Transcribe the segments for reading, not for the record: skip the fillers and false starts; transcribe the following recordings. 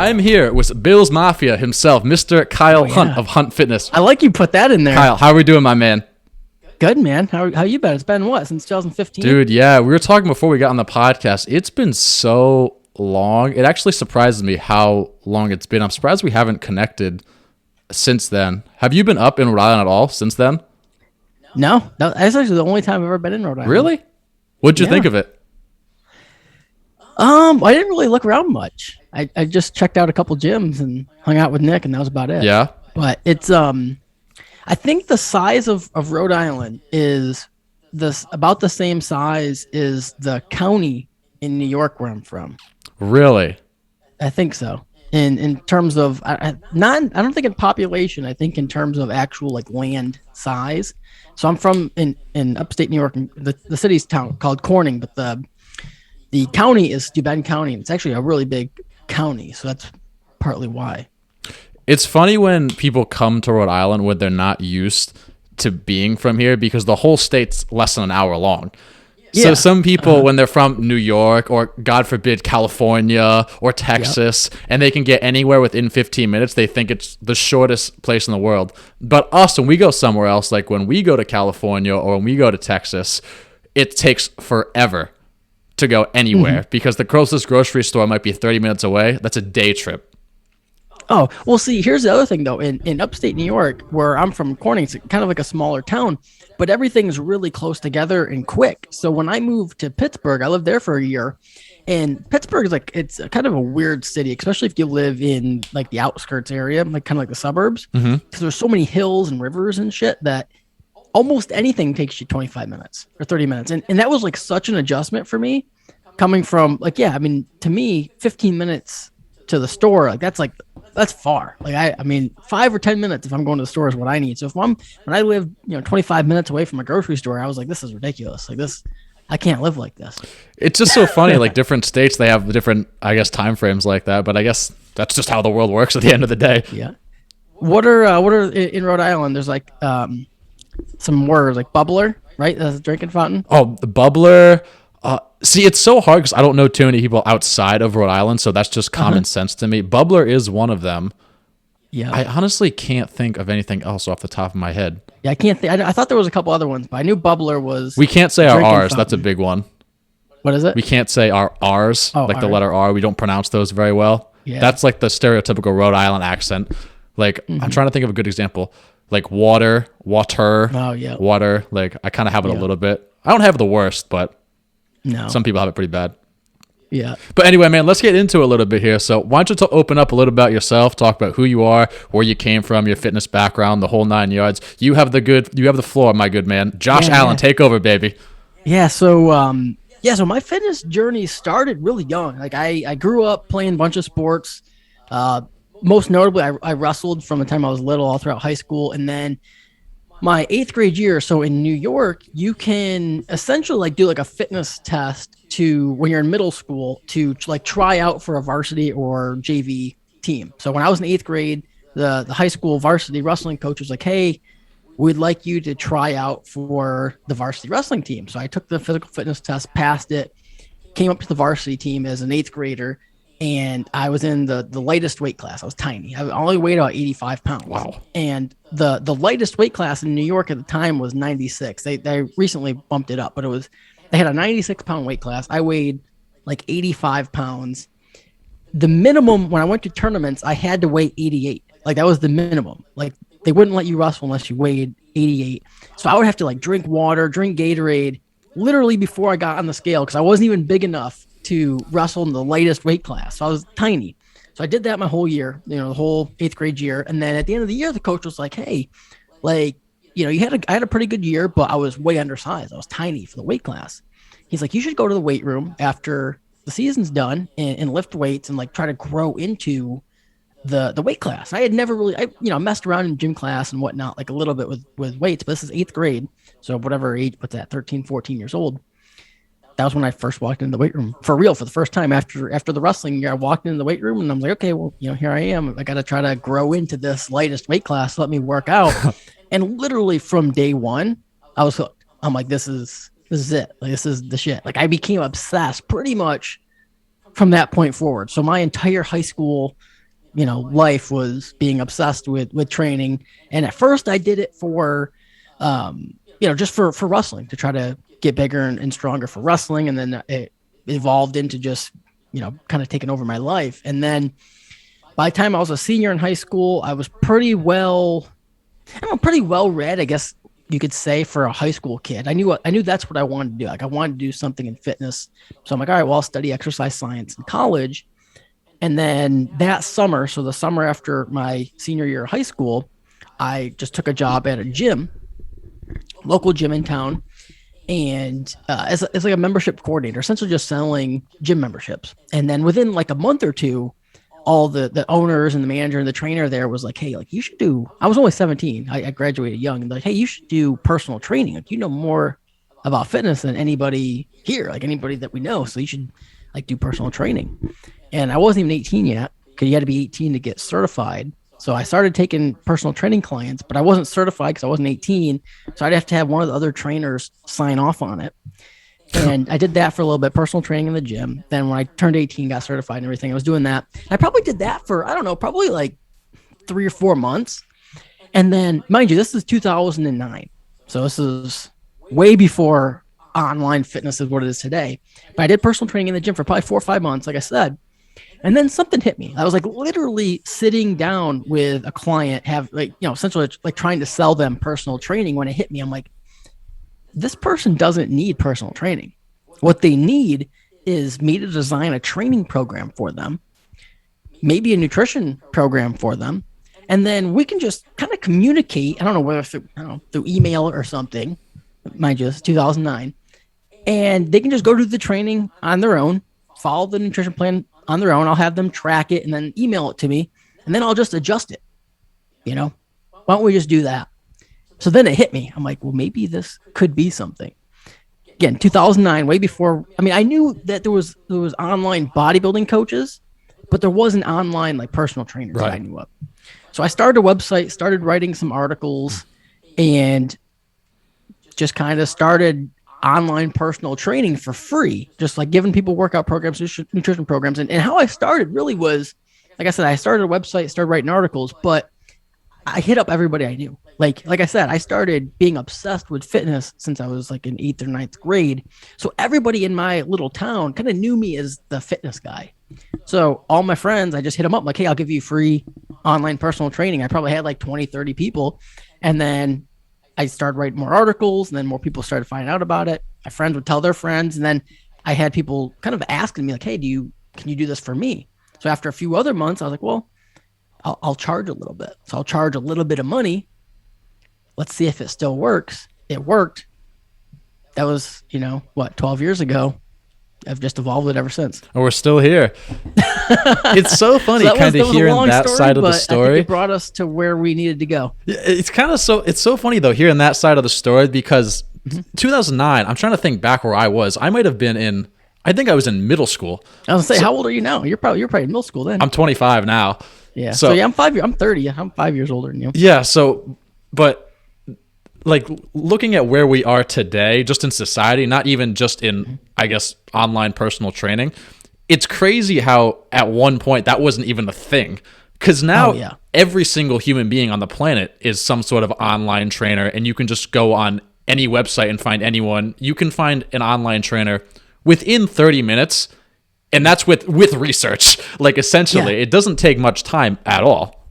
I'm here with Bill's Mafia himself, Mr. Kyle Hunt of Hunt Fitness. I like you put that in there. Kyle, how are we doing, my man? Good, man. How you been? It's been what, since 2015? Dude, yeah, we were talking before we got on the podcast. It's been so long. It actually surprises me how long it's been. I'm surprised we haven't connected since then. Have you been up in Rhode Island at all since then? No, that's actually the only time I've ever been in Rhode Island. Really? What'd you think of it? I didn't really look around much. I just checked out a couple gyms and hung out with Nick, and that was about it. Yeah. But it's I think the size of Rhode Island is about the same size as the county in New York where I'm from. Really? I think so. In terms of I don't think in population. I think in terms of actual like land size. So I'm from in upstate New York, and the city's town called Corning, but the county is Steuben County, and it's actually a really big county. So that's partly why. It's funny when people come to Rhode Island when they're not used to being from here, because the whole state's less than an hour long. Yeah. So some people, when they're from New York or, God forbid, California or Texas, and they can get anywhere within 15 minutes, they think it's the shortest place in the world. But us, when we go somewhere else, like when we go to California or when we go to Texas, it takes forever to go anywhere because the closest grocery store might be 30 minutes away. That's a day trip. Oh, well, see, here's the other thing, though. In upstate New York, where I'm from, Corning, it's kind of like a smaller town, but everything's really close together and quick. So when I moved to Pittsburgh, I lived there for a year, and Pittsburgh is it's kind of a weird city, especially if you live in like the outskirts area, like kind of like the suburbs, because there's so many hills and rivers and shit that almost anything takes you 25 minutes or 30 minutes. And that was like such an adjustment for me coming from to me, 15 minutes to the store, that's far. I mean 5 or 10 minutes if I'm going to the store is what I need. So when I live 25 minutes away from a grocery store, I was like, this is ridiculous. I can't live like this. It's just so funny. Like different states, they have different, I guess, time frames like that. But I guess that's just how the world works at the end of the day. Yeah. What are in Rhode Island? There's some words like bubbler, right? That's a drinking fountain. Oh, the bubbler. See, it's so hard because I don't know too many people outside of Rhode Island, so that's just common sense to me. Bubbler is one of them. Yeah. I honestly can't think of anything else off the top of my head. Yeah, I can't think. I thought there was a couple other ones, but I knew bubbler was. We can't say our R's. Fountain. That's a big one. What is it? We can't say our R's, like the letter R. We don't pronounce those very well. Yeah. That's like the stereotypical Rhode Island accent. I'm trying to think of a good example. Like water. Oh, yeah. Water. Like I kind of have it a little bit. I don't have the worst, but. No. Some people have it pretty bad. Yeah. But anyway, man, let's get into it a little bit here. So why don't you open up a little about yourself, talk about who you are, where you came from, your fitness background, the whole 9 yards. You have the floor, my good man. Josh Allen, take over, baby. Yeah. So, so my fitness journey started really young. I grew up playing a bunch of sports. Most notably, I wrestled from the time I was little all throughout high school. And then my 8th grade year, so in New York, you can essentially do a fitness test when you're in middle school to try out for a varsity or JV team. So when I was in 8th grade, the high school varsity wrestling coach was like, hey, we'd like you to try out for the varsity wrestling team. So I took the physical fitness test, passed it, came up to the varsity team as an 8th grader, and I was in the lightest weight class. I was tiny. I only weighed about 85 pounds. Wow. And the lightest weight class in New York at the time was 96. They recently bumped it up, but they had a 96-pound weight class. I weighed 85 pounds. The minimum when I went to tournaments, I had to weigh 88. That was the minimum. They wouldn't let you wrestle unless you weighed 88. So I would have to drink water, drink Gatorade, literally before I got on the scale because I wasn't even big enough to wrestle in the lightest weight class. So I was tiny. So I did that my whole year, the whole 8th grade year. And then at the end of the year, the coach was like, hey, I had a pretty good year, but I was way undersized. I was tiny for the weight class. He's like, you should go to the weight room after the season's done and lift weights and try to grow into the weight class. I had never really, I messed around in gym class and whatnot, a little bit with weights, but this is 8th grade. So whatever age, what's that, 13, 14 years old. That was when I first walked into the weight room for real for the first time after the wrestling year. I walked into the weight room and I'm like, okay, well, here I am. I got to try to grow into this lightest weight class. Let me work out. And literally from day one, I was hooked. I'm like, this is it. This is the shit. I became obsessed pretty much from that point forward. So my entire high school life was being obsessed with training. And at first I did it for, just for wrestling, to try to get bigger and stronger for wrestling. And then it evolved into just, kind of taking over my life. And then by the time I was a senior in high school, I was pretty well read, I guess you could say, for a high school kid. I knew that's what I wanted to do. Like, I wanted to do something in fitness. So I'm like, all right, well, I'll study exercise science in college. And then that summer, so the summer after my senior year of high school, I just took a job at a gym, local gym in town, and as like a membership coordinator, essentially just selling gym memberships. And then within like a month or two, all the owners and the manager and the trainer there was like, hey, like, you should do, I was only 17. I graduated young, and like, hey, you should do personal training. Like, you know more about fitness than anybody here, like anybody that we know. So you should like do personal training. And I wasn't even 18 yet, because you had to be 18 to get certified. So I started taking personal training clients, but I wasn't certified because I wasn't 18. So I'd have to have one of the other trainers sign off on it. And I did that for a little bit, personal training in the gym. Then when I turned 18, got certified and everything, I was doing that. I probably did that for, I don't know, probably like 3 or 4 months. And then, mind you, this is 2009. So this is way before online fitness is what it is today. But I did personal training in the gym for probably 4 or 5 months, like I said. And then something hit me. I was like literally sitting down with a client, essentially like trying to sell them personal training. When it hit me, I'm like, this person doesn't need personal training. What they need is me to design a training program for them, maybe a nutrition program for them. And then we can just kind of communicate. I don't know whether through email or something, mind you, it's 2009. And they can just go do the training on their own, follow the nutrition plan on their own. I'll have them track it and then email it to me, and then I'll just adjust it. Why don't we just do that? So then it hit me. I'm like, well, maybe this could be something. Again, 2009, way before. I mean, I knew that there was online bodybuilding coaches, but there wasn't online like personal trainers that I knew of. So I started a website, started writing some articles, and just kind of started online personal training for free, just like giving people workout programs, nutrition programs. And how I started really was, like I said, I started a website, started writing articles, but I hit up everybody I knew. Like I said, I started being obsessed with fitness since I was like in 8th or 9th grade. So everybody in my little town kind of knew me as the fitness guy. So all my friends, I just hit them up like, hey, I'll give you free online personal training. I probably had like 20, 30 people. And then I started writing more articles, and then more people started finding out about it. My friends would tell their friends. And then I had people kind of asking me like, hey, can you do this for me? So after a few other months, I was like, well, I'll charge a little bit. So I'll charge a little bit of money. Let's see if it still works. It worked. That was, 12 years ago. I've just evolved it ever since. And we're still here. It's so funny kind of hearing that side of the story. I think it brought us to where we needed to go. It's so funny though, hearing that side of the story, because 2009, I'm trying to think back where I was. I might have been I think I was in middle school. I was going to say, how old are you now? You're probably in middle school then. I'm 25 now. Yeah. So yeah, I'm 30. I'm 5 years older than you. Yeah. So, but like looking at where we are today, just in society, not even just in, I guess, online personal training, it's crazy how at one point that wasn't even a thing. Because now every single human being on the planet is some sort of online trainer, and you can just go on any website and find anyone. You can find an online trainer within 30 minutes, and that's with research. Like essentially, it doesn't take much time at all.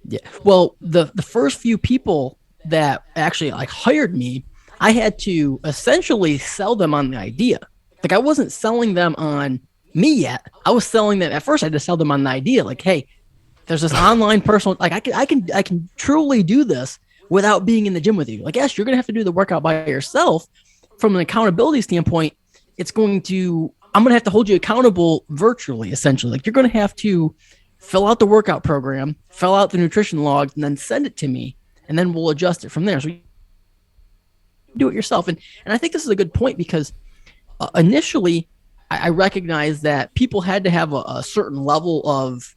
Yeah. Well, the first few people that actually like hired me, I had to essentially sell them on the idea. Like I wasn't selling them on me yet. I was selling them at first. I had to sell them on the idea. Like, hey, there's this online personal. Like I can truly do this without being in the gym with you. Like, yes, you're gonna have to do the workout by yourself. From an accountability standpoint, I'm gonna have to hold you accountable virtually. Essentially, like you're gonna have to fill out the workout program, fill out the nutrition logs, and then send it to me. And then we'll adjust it from there. So you do it yourself. And I think this is a good point because initially I recognized that people had to have a certain level of,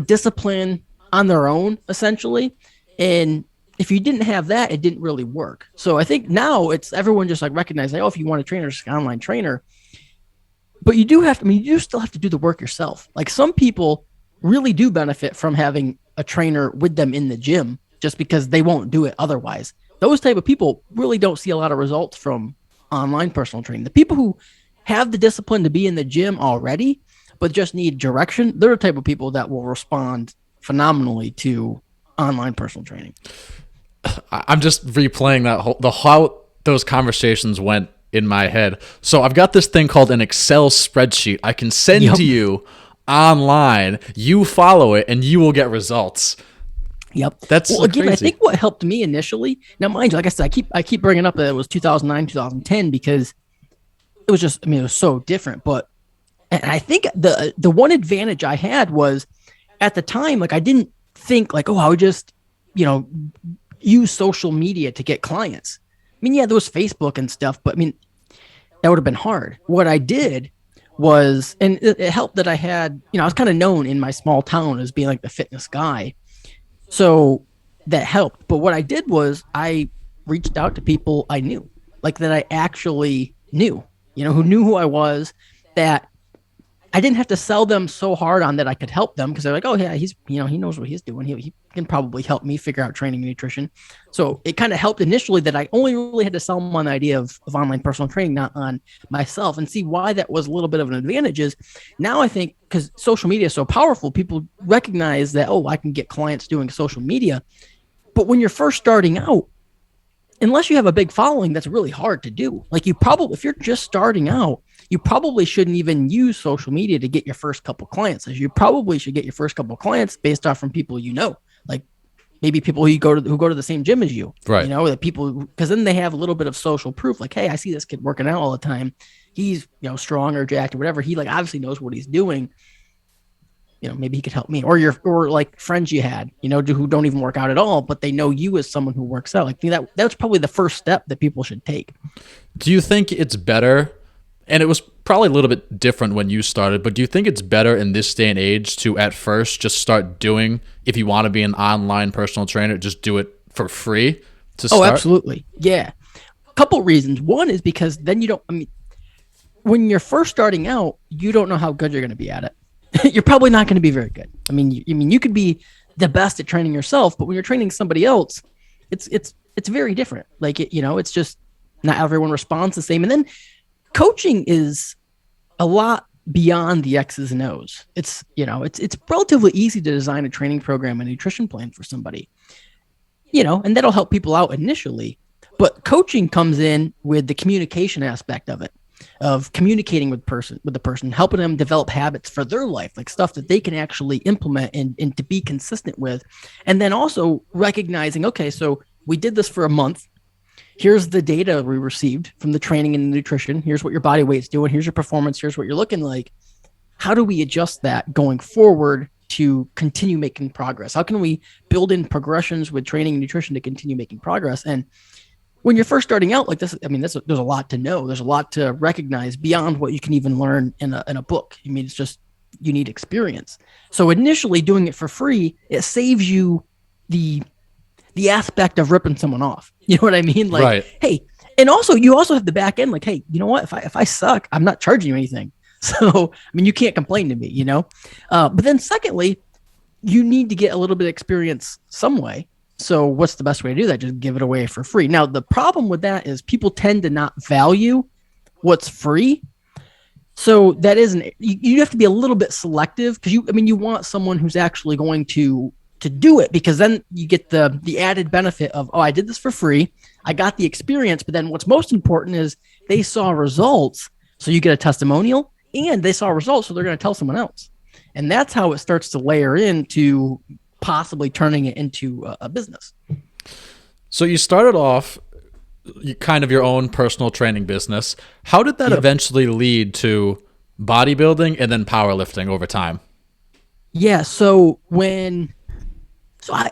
discipline on their own, essentially. And if you didn't have that, it didn't really work. So I think now it's everyone just like recognizing, if you want a trainer, just an online trainer. But you do still have to do the work yourself. Like some people really do benefit from having a trainer with them in the gym just because they won't do it otherwise. Those type of people really don't see a lot of results from online personal training. The people who have the discipline to be in the gym already, but just need direction, they're the type of people that will respond phenomenally to online personal training. I'm just replaying how those conversations went in my head. So I've got this thing called an Excel spreadsheet I can send to you online. You follow it and you will get results. Yep. That's well, again, crazy. I think what helped me initially, now mind you, like I said, I keep bringing up that it was 2009, 2010 because it was just, it was so different. But and I think the one advantage I had was at the time, like I didn't think like, oh, I would just, use social media to get clients. I mean, yeah, there was Facebook and stuff, but I mean, that would have been hard. What I did was, and it helped that I had, I was kind of known in my small town as being like the fitness guy. So that helped. But what I did was I reached out to people I knew, like that I actually knew, who knew who I was, that I didn't have to sell them so hard on that I could help them because they're like, oh yeah, he's, he knows what he's doing. He can probably help me figure out training and nutrition. So it kind of helped initially that I only really had to sell them on the idea of online personal training, not on myself, and see why that was a little bit of an advantage is now I think because social media is so powerful, people recognize that, oh, I can get clients doing social media. But when you're first starting out, unless you have a big following, that's really hard to do. Like if you're just starting out, you probably shouldn't even use social media to get your first couple clients. As you probably should get your first couple clients based off from people like maybe people who go to the same gym as you, right? That people, because then they have a little bit of social proof. Like, hey, I see this kid working out all the time. He's strong or jacked or whatever. He like obviously knows what he's doing. Maybe he could help me, or like friends you had, who don't even work out at all, but they know you as someone who works out. Like that's probably the first step that people should take. Do you think it's better? And it was probably a little bit different when you started, but do you think it's better in this day and age to at first just start doing, if you want to be an online personal trainer, just do it for free to start? Oh, absolutely. Yeah. A couple reasons. One is because then when you're first starting out, you don't know how good you're going to be at it. You're probably not going to be very good. You could be the best at training yourself, but when you're training somebody else, it's very different. Like, it's just not everyone responds the same. And then coaching is a lot beyond the X's and O's. It's relatively easy to design a training program and nutrition plan for somebody, and that'll help people out initially. But coaching comes in with the communication aspect of it, of communicating with the person, helping them develop habits for their life, like stuff that they can actually implement and to be consistent with. And then also recognizing, okay, so we did this for a month. Here's the data we received from the training and the nutrition. Here's what your body weight's doing. Here's your performance. Here's what you're looking like. How do we adjust that going forward to continue making progress? How can we build in progressions with training and nutrition to continue making progress? And when you're first starting out like this, there's a lot to know. There's a lot to recognize beyond what you can even learn in a book. It's just, you need experience. So initially doing it for free, it saves you the aspect of ripping someone off. You know what I mean? Like, right. Hey, and also you also have the back end, like, hey, you know what? If I suck, I'm not charging you anything. So, you can't complain to me, but then secondly, you need to get a little bit of experience some way. So what's the best way to do that? Just give it away for free. Now, the problem with that is people tend to not value what's free. So that you have to be a little bit selective because you want someone who's actually going to do it, because then you get the added benefit of, oh, I did this for free. I got the experience, but then what's most important is they saw results. So you get a testimonial and they saw results. So they're going to tell someone else. And that's how it starts to layer into possibly turning it into a business. So you started off kind of your own personal training business. How did that eventually lead to bodybuilding and then powerlifting over time? Yeah. So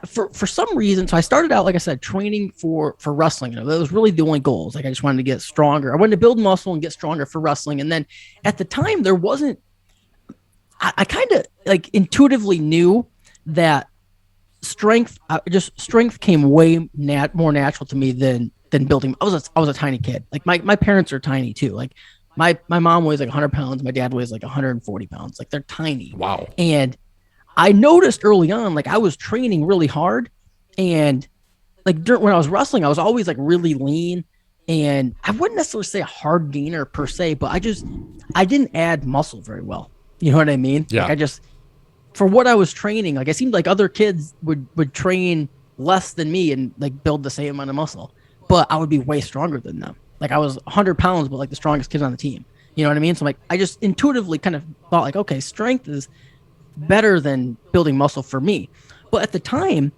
for some reason, I started out, like I said, training for wrestling. That was really the only goals. Like I just wanted to get stronger. I wanted to build muscle and get stronger for wrestling. And then at the time there wasn't, I kind of like intuitively knew that strength came way more natural to me than building. I was a tiny kid. Like my parents are tiny too. Like my mom weighs like 100 pounds. My dad weighs like 140 pounds. Like they're tiny. Wow. And I noticed early on, like I was training really hard, and like when I was wrestling, I was always like really lean, and I wouldn't necessarily say a hard gainer per se, but I didn't add muscle very well. You know what I mean? Like Yeah. I just for what I was training, like it seemed like other kids would train less than me and like build the same amount of muscle, but I would be way stronger than them. Like I was 100 pounds, but like the strongest kid on the team. You know what I mean? So like I just intuitively kind of thought like, okay, strength is better than building muscle for me. But at the time,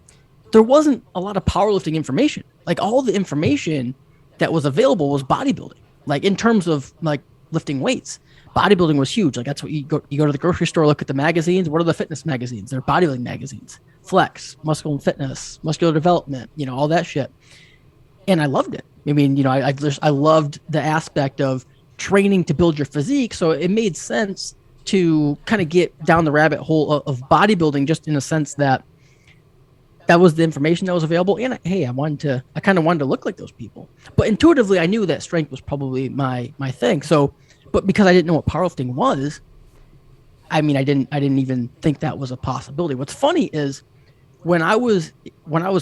there wasn't a lot of powerlifting information. Like all the information that was available was bodybuilding. Like in terms of like lifting weights, bodybuilding was huge. Like that's what you go to the grocery store, look at the magazines. What are the fitness magazines? They're bodybuilding magazines. Flex, Muscle and Fitness, Muscular Development, all that shit. And I loved it. I mean, I loved the aspect of training to build your physique. So it made sense to kind of get down the rabbit hole of bodybuilding, just in a sense that was the information that was available. And hey, I kind of wanted to look like those people. But intuitively, I knew that strength was probably my thing. So, but because I didn't know what powerlifting was, I mean, I didn't even think that was a possibility. What's funny is when I was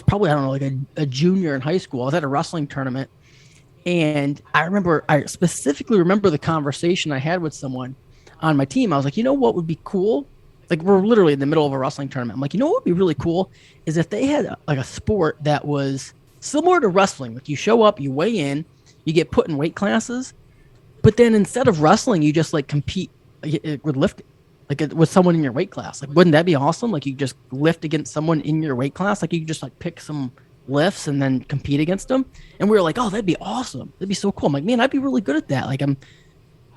probably, I don't know, like a junior in high school, I was at a wrestling tournament, and I specifically remember the conversation I had with someone on my team. I was like, you know what would be cool? Like we're literally in the middle of a wrestling tournament. I'm like, you know what would be really cool is if they had like a sport that was similar to wrestling. Like you show up, you weigh in, you get put in weight classes, but then instead of wrestling, you just like compete with lifting, like with someone in your weight class. Like, wouldn't that be awesome? Like you just lift against someone in your weight class. Like you could just like pick some lifts and then compete against them. And we were like, oh, that'd be awesome. That'd be so cool. I'm like, man, I'd be really good at that. Like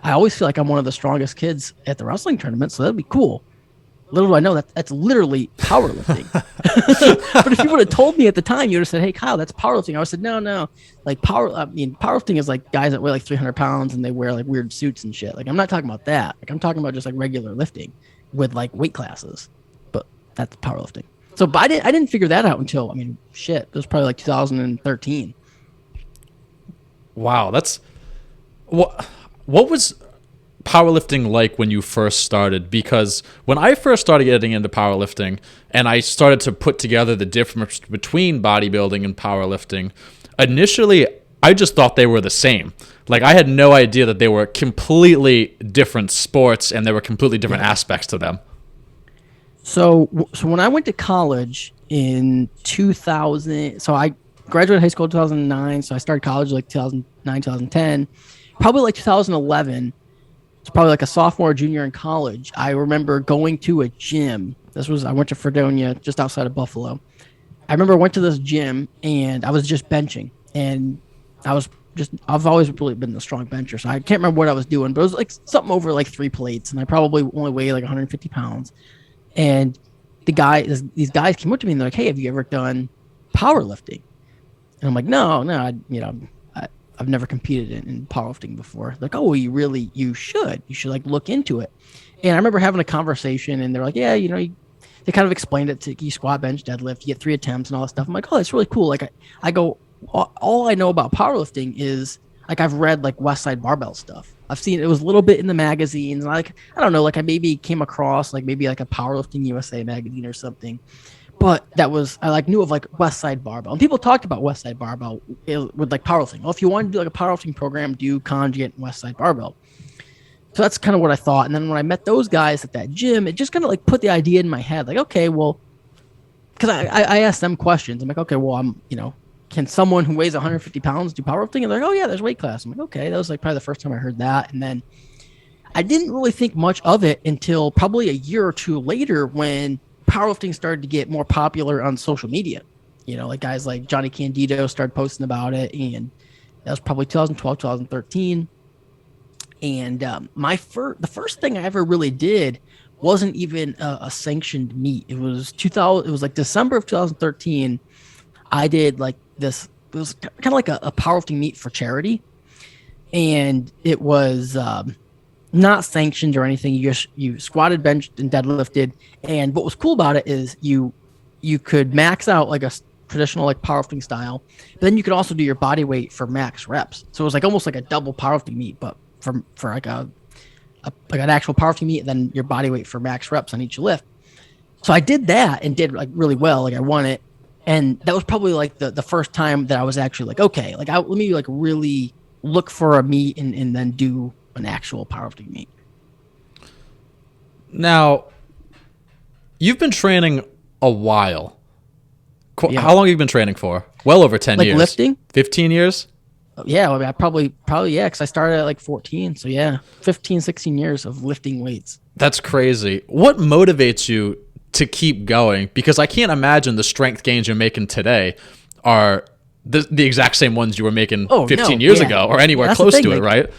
I always feel like I'm one of the strongest kids at the wrestling tournament, so that'd be cool. Little do I know that's literally powerlifting. But if you would have told me at the time, you would have said, hey, Kyle, that's powerlifting. I would have said, no. Like powerlifting is like guys that weigh like 300 pounds and they wear like weird suits and shit. Like I'm not talking about that. Like I'm talking about just like regular lifting with like weight classes. But that's powerlifting. So but I didn't figure that out until, it was probably like 2013. Wow, that's what was powerlifting like when you first started? Because when I first started getting into powerlifting and I started to put together the difference between bodybuilding and powerlifting, initially I just thought they were the same. Like I had no idea that they were completely different sports and there were completely different aspects to them. So when I went to college in 2000, so I graduated high school in 2009, so I started college like 2009, 2010, probably like 2011. It's probably like a sophomore or junior in college. I remember going to a gym. I went to Fredonia, just outside of Buffalo. I remember I went to this gym and I was just benching, and I've always really been a strong bencher. So I can't remember what I was doing, but it was like something over like 3 plates, and I probably only weighed like 150 pounds. And these guys came up to me and they're like, hey, have you ever done powerlifting? And I'm like, no, I've never competed in powerlifting before. Like, oh, you should like look into it. And I remember having a conversation and they're like, yeah, they kind of explained it to you squat, bench, deadlift, you get 3 attempts and all that stuff. I'm like, oh, that's really cool. Like I go, all I know about powerlifting is like, I've read like West Side Barbell stuff. I've seen, it was a little bit in the magazines. And I don't know, like I maybe came across like maybe like a Powerlifting USA magazine or something. But I like knew of like West Side Barbell, and people talked about West Side Barbell with like powerlifting. Well, if you want to do like a powerlifting program, do conjugate and West Side Barbell. So that's kind of what I thought. And then when I met those guys at that gym, it just kind of like put the idea in my head, like, okay, well, because I asked them questions. I'm like, okay, well, can someone who weighs 150 pounds do powerlifting? And they're like, oh yeah, there's weight class. I'm like, okay, that was like probably the first time I heard that. And then I didn't really think much of it until probably a year or two later when powerlifting started to get more popular on social media. Like guys like Johnny Candido started posting about it, and that was probably 2012, 2013. And the first thing I ever really did wasn't even a sanctioned meet. It was like December of 2013. I did like this. It was kind of like a powerlifting meet for charity, and it was not sanctioned or anything. You squatted, benched, and deadlifted. And what was cool about it is you could max out like a traditional like powerlifting style, but then you could also do your body weight for max reps. So it was like almost like a double powerlifting meet, but for like an actual powerlifting meet, and then your body weight for max reps on each lift. So I did that and did like really well. Like I won it. And that was probably like the first time that I was actually like, okay, like let me like really look for a meet and then do an actual powerlifting meet. Now, you've been training a while. Yeah. How long have you been training for? Well over 10 Like years. lifting? 15 years? Yeah, I probably, yeah, because I started at like 14. So yeah, 15, 16 years of lifting weights. That's crazy. What motivates you to keep going? Because I can't imagine the strength gains you're making today are the exact same ones you were making 15 years ago or anywhere close to it, right?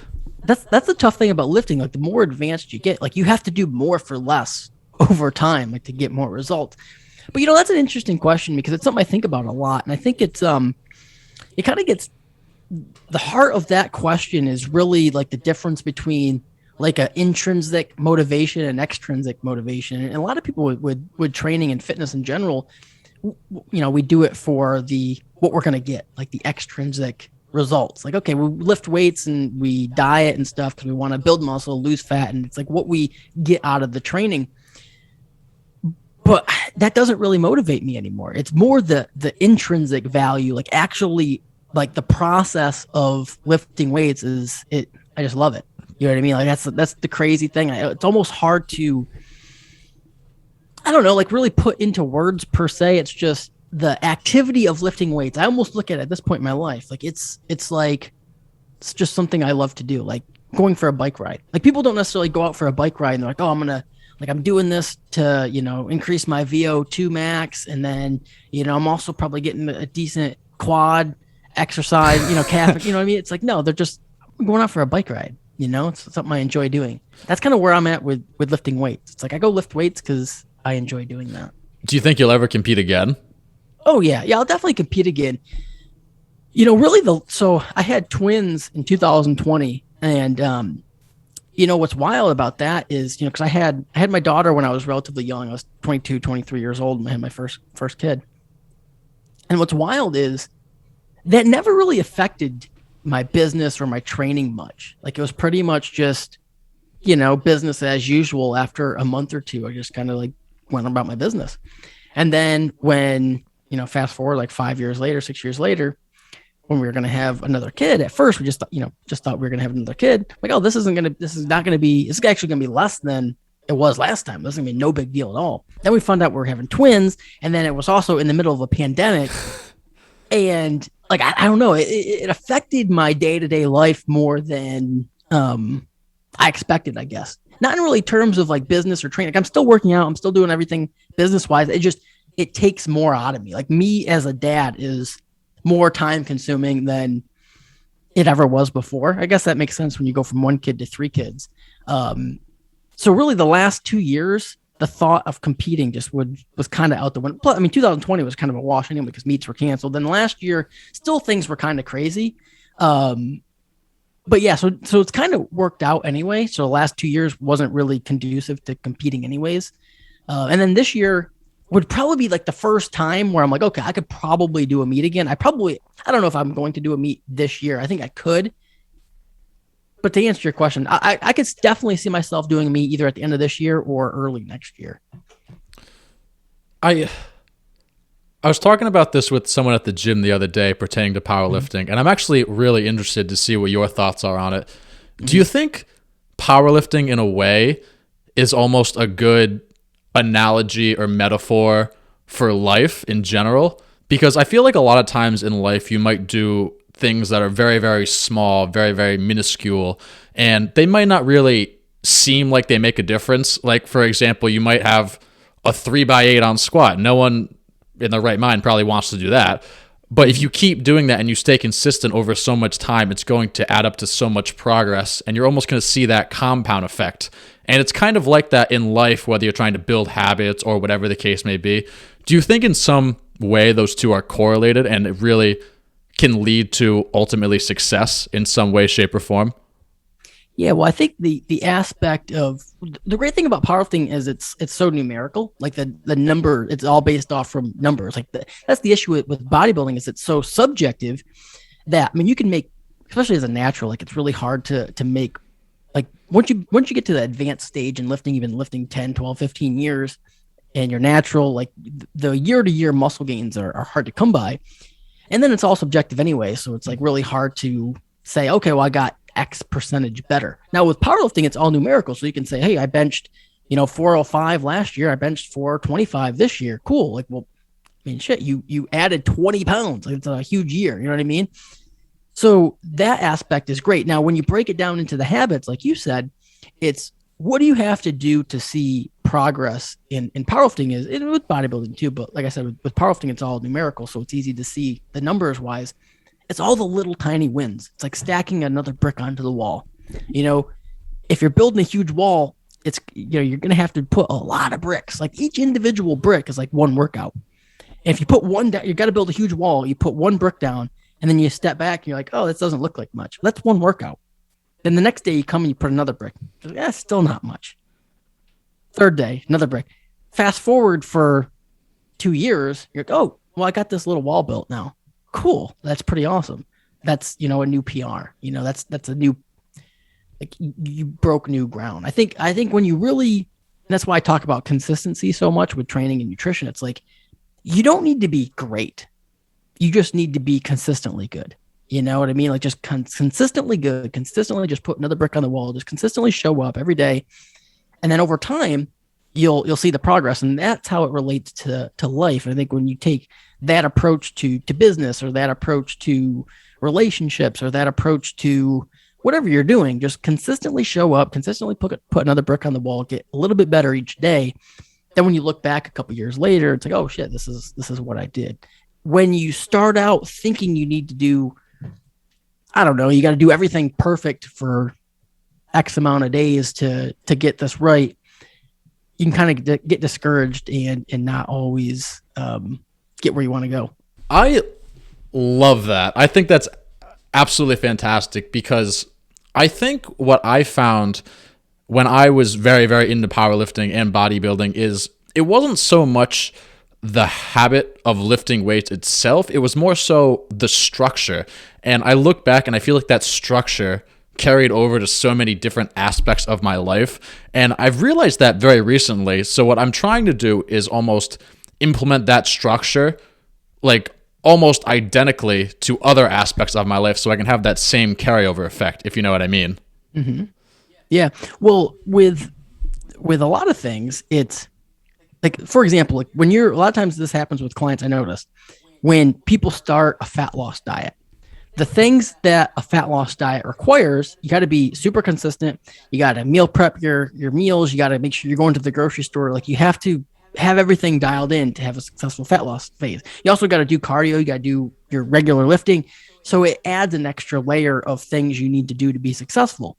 That's the tough thing about lifting. Like the more advanced you get, like you have to do more for less over time, like to get more results. But that's an interesting question because it's something I think about a lot. And I think it kind of gets, the heart of that question is really like the difference between like an intrinsic motivation and extrinsic motivation. And a lot of people with training and fitness in general, we do it for what we're going to get, like the extrinsic results. Like, okay, we lift weights and we diet and stuff because we want to build muscle, lose fat. And it's like what we get out of the training. But that doesn't really motivate me anymore. It's more the intrinsic value, like actually like the process of lifting weights I just love it. You know what I mean? Like that's the crazy thing. It's almost hard to, I don't know, like really put into words per se. It's just the activity of lifting weights. I almost look at it at this point in my life. Like it's just something I love to do. Like going for a bike ride. Like people don't necessarily go out for a bike ride and they're like, oh, I'm doing this to, increase my VO2 max. And then, I'm also probably getting a decent quad exercise, calf, you know what I mean? It's like, no, they're just going out for a bike ride. It's something I enjoy doing. That's kind of where I'm at with lifting weights. It's like, I go lift weights because I enjoy doing that. Do you think you'll ever compete again? Oh yeah. Yeah. I'll definitely compete again. Really so I had twins in 2020 and, what's wild about that is, because I had my daughter when I was relatively young. I was 22, 23 years old and I had my first kid. And what's wild is that never really affected my business or my training much. Like it was pretty much just, business as usual. After a month or two, I just kind of like went about my business. And then when, fast forward like 5 years later, 6 years later, when we were going to have another kid, at first we just thought, we were going to have another kid. Like, oh, this is actually going to be less than it was last time. This is going to be no big deal at all. Then we found out we were having twins. And then it was also in the middle of a pandemic. And like, I don't know, it affected my day-to-day life more than I expected, I guess. Not in really terms of like business or training. Like I'm still working out. I'm still doing everything business-wise. It takes more out of me. Like me as a dad is more time consuming than it ever was before. I guess that makes sense when you go from one kid to three kids. So really the last 2 years, the thought of competing just was kind of out the window. 2020 was kind of a wash anyway because meets were canceled. Then last year, still things were kind of crazy. But yeah, so it's kind of worked out anyway. So the last 2 years wasn't really conducive to competing anyways. And then this year would probably be like the first time where I'm like, okay, I could probably do a meet again. I don't know if I'm going to do a meet this year. I think I could. But to answer your question, I could definitely see myself doing a meet either at the end of this year or early next year. I was talking about this with someone at the gym the other day pertaining to powerlifting, and I'm actually really interested to see what your thoughts are on it. Do you think powerlifting in a way is almost a good analogy or metaphor for life in general? Because I feel like a lot of times in life you might do things that are very, very small, very, very minuscule, and they might not really seem like they make a difference. Like, for example, you might have a 3x8 on squat. No one in the right mind probably wants to do that. But if you keep doing that and you stay consistent over so much time, it's going to add up to so much progress, and you're almost going to see that compound effect. And it's kind of like that in life, whether you're trying to build habits or whatever the case may be. Do you think in some way those two are correlated and it really can lead to ultimately success in some way, shape, or form? Yeah, well, I think the aspect of the great thing about powerlifting is it's so numerical. Like the number, it's all based off from numbers. Like that's the issue with bodybuilding is it's so subjective that you can make, especially as a natural, like it's really hard to make. Like once you get to the advanced stage in lifting, even lifting 10, 12, 15 years, and your natural, like the year to year muscle gains are hard to come by. And then it's all subjective anyway. So it's like really hard to say, okay, well, I got X percentage better. Now with powerlifting, it's all numerical. So you can say, hey, I benched, 405 last year. I benched 425 this year. Cool. Like, well, I mean, shit, you added 20 pounds. Like, it's a huge year. You know what I mean? So that aspect is great. Now, when you break it down into the habits, like you said, it's what do you have to do to see progress in powerlifting is with bodybuilding too. But like I said, with powerlifting, it's all numerical. So it's easy to see the numbers wise. It's all the little tiny wins. It's like stacking another brick onto the wall. If you're building a huge wall, it's, you're going to have to put a lot of bricks. Like each individual brick is like one workout. And if you put one down, you got to build a huge wall. You put one brick down and then you step back and you're like, oh, this doesn't look like much. That's one workout. Then the next day you come and you put another brick. That's still not much. Third day, another brick. Fast forward for 2 years, you're like, oh, well, I got this little wall built now. Cool. That's pretty awesome. That's, a new PR. That's a new, like you broke new ground. I think when you really, that's why I talk about consistency so much with training and nutrition. It's like, you don't need to be great. You just need to be consistently good. You know what I mean? Like just consistently good, consistently just put another brick on the wall, just consistently show up every day. And then over time, you'll see the progress. And that's how it relates to life. And I think when you take that approach to business, or that approach to relationships, or that approach to whatever you're doing, just consistently show up, consistently put another brick on the wall, get a little bit better each day. Then when you look back a couple years later, it's like, oh shit, this is what I did. When you start out thinking you need to do, I don't know, you got to do everything perfect for X amount of days to get this right, you can kind of get discouraged and not always get where you want to go. I love that. I think that's absolutely fantastic, because I think what I found when I was very, very into powerlifting and bodybuilding is it wasn't so much the habit of lifting weights itself. It was more so the structure. And I look back and I feel like that structure carried over to so many different aspects of my life. And I've realized that very recently. So what I'm trying to do is almost implement that structure, like almost identically to other aspects of my life, so I can have that same carryover effect, if you know what I mean. Mm-hmm. Yeah. Well, with a lot of things, it's like, for example, like when a lot of times this happens with clients, I noticed when people start a fat loss diet, the things that a fat loss diet requires, you got to be super consistent. You got to meal prep your meals. You got to make sure you're going to the grocery store. Like you have to have everything dialed in to have a successful fat loss phase. You also got to do cardio. You got to do your regular lifting. So it adds an extra layer of things you need to do to be successful.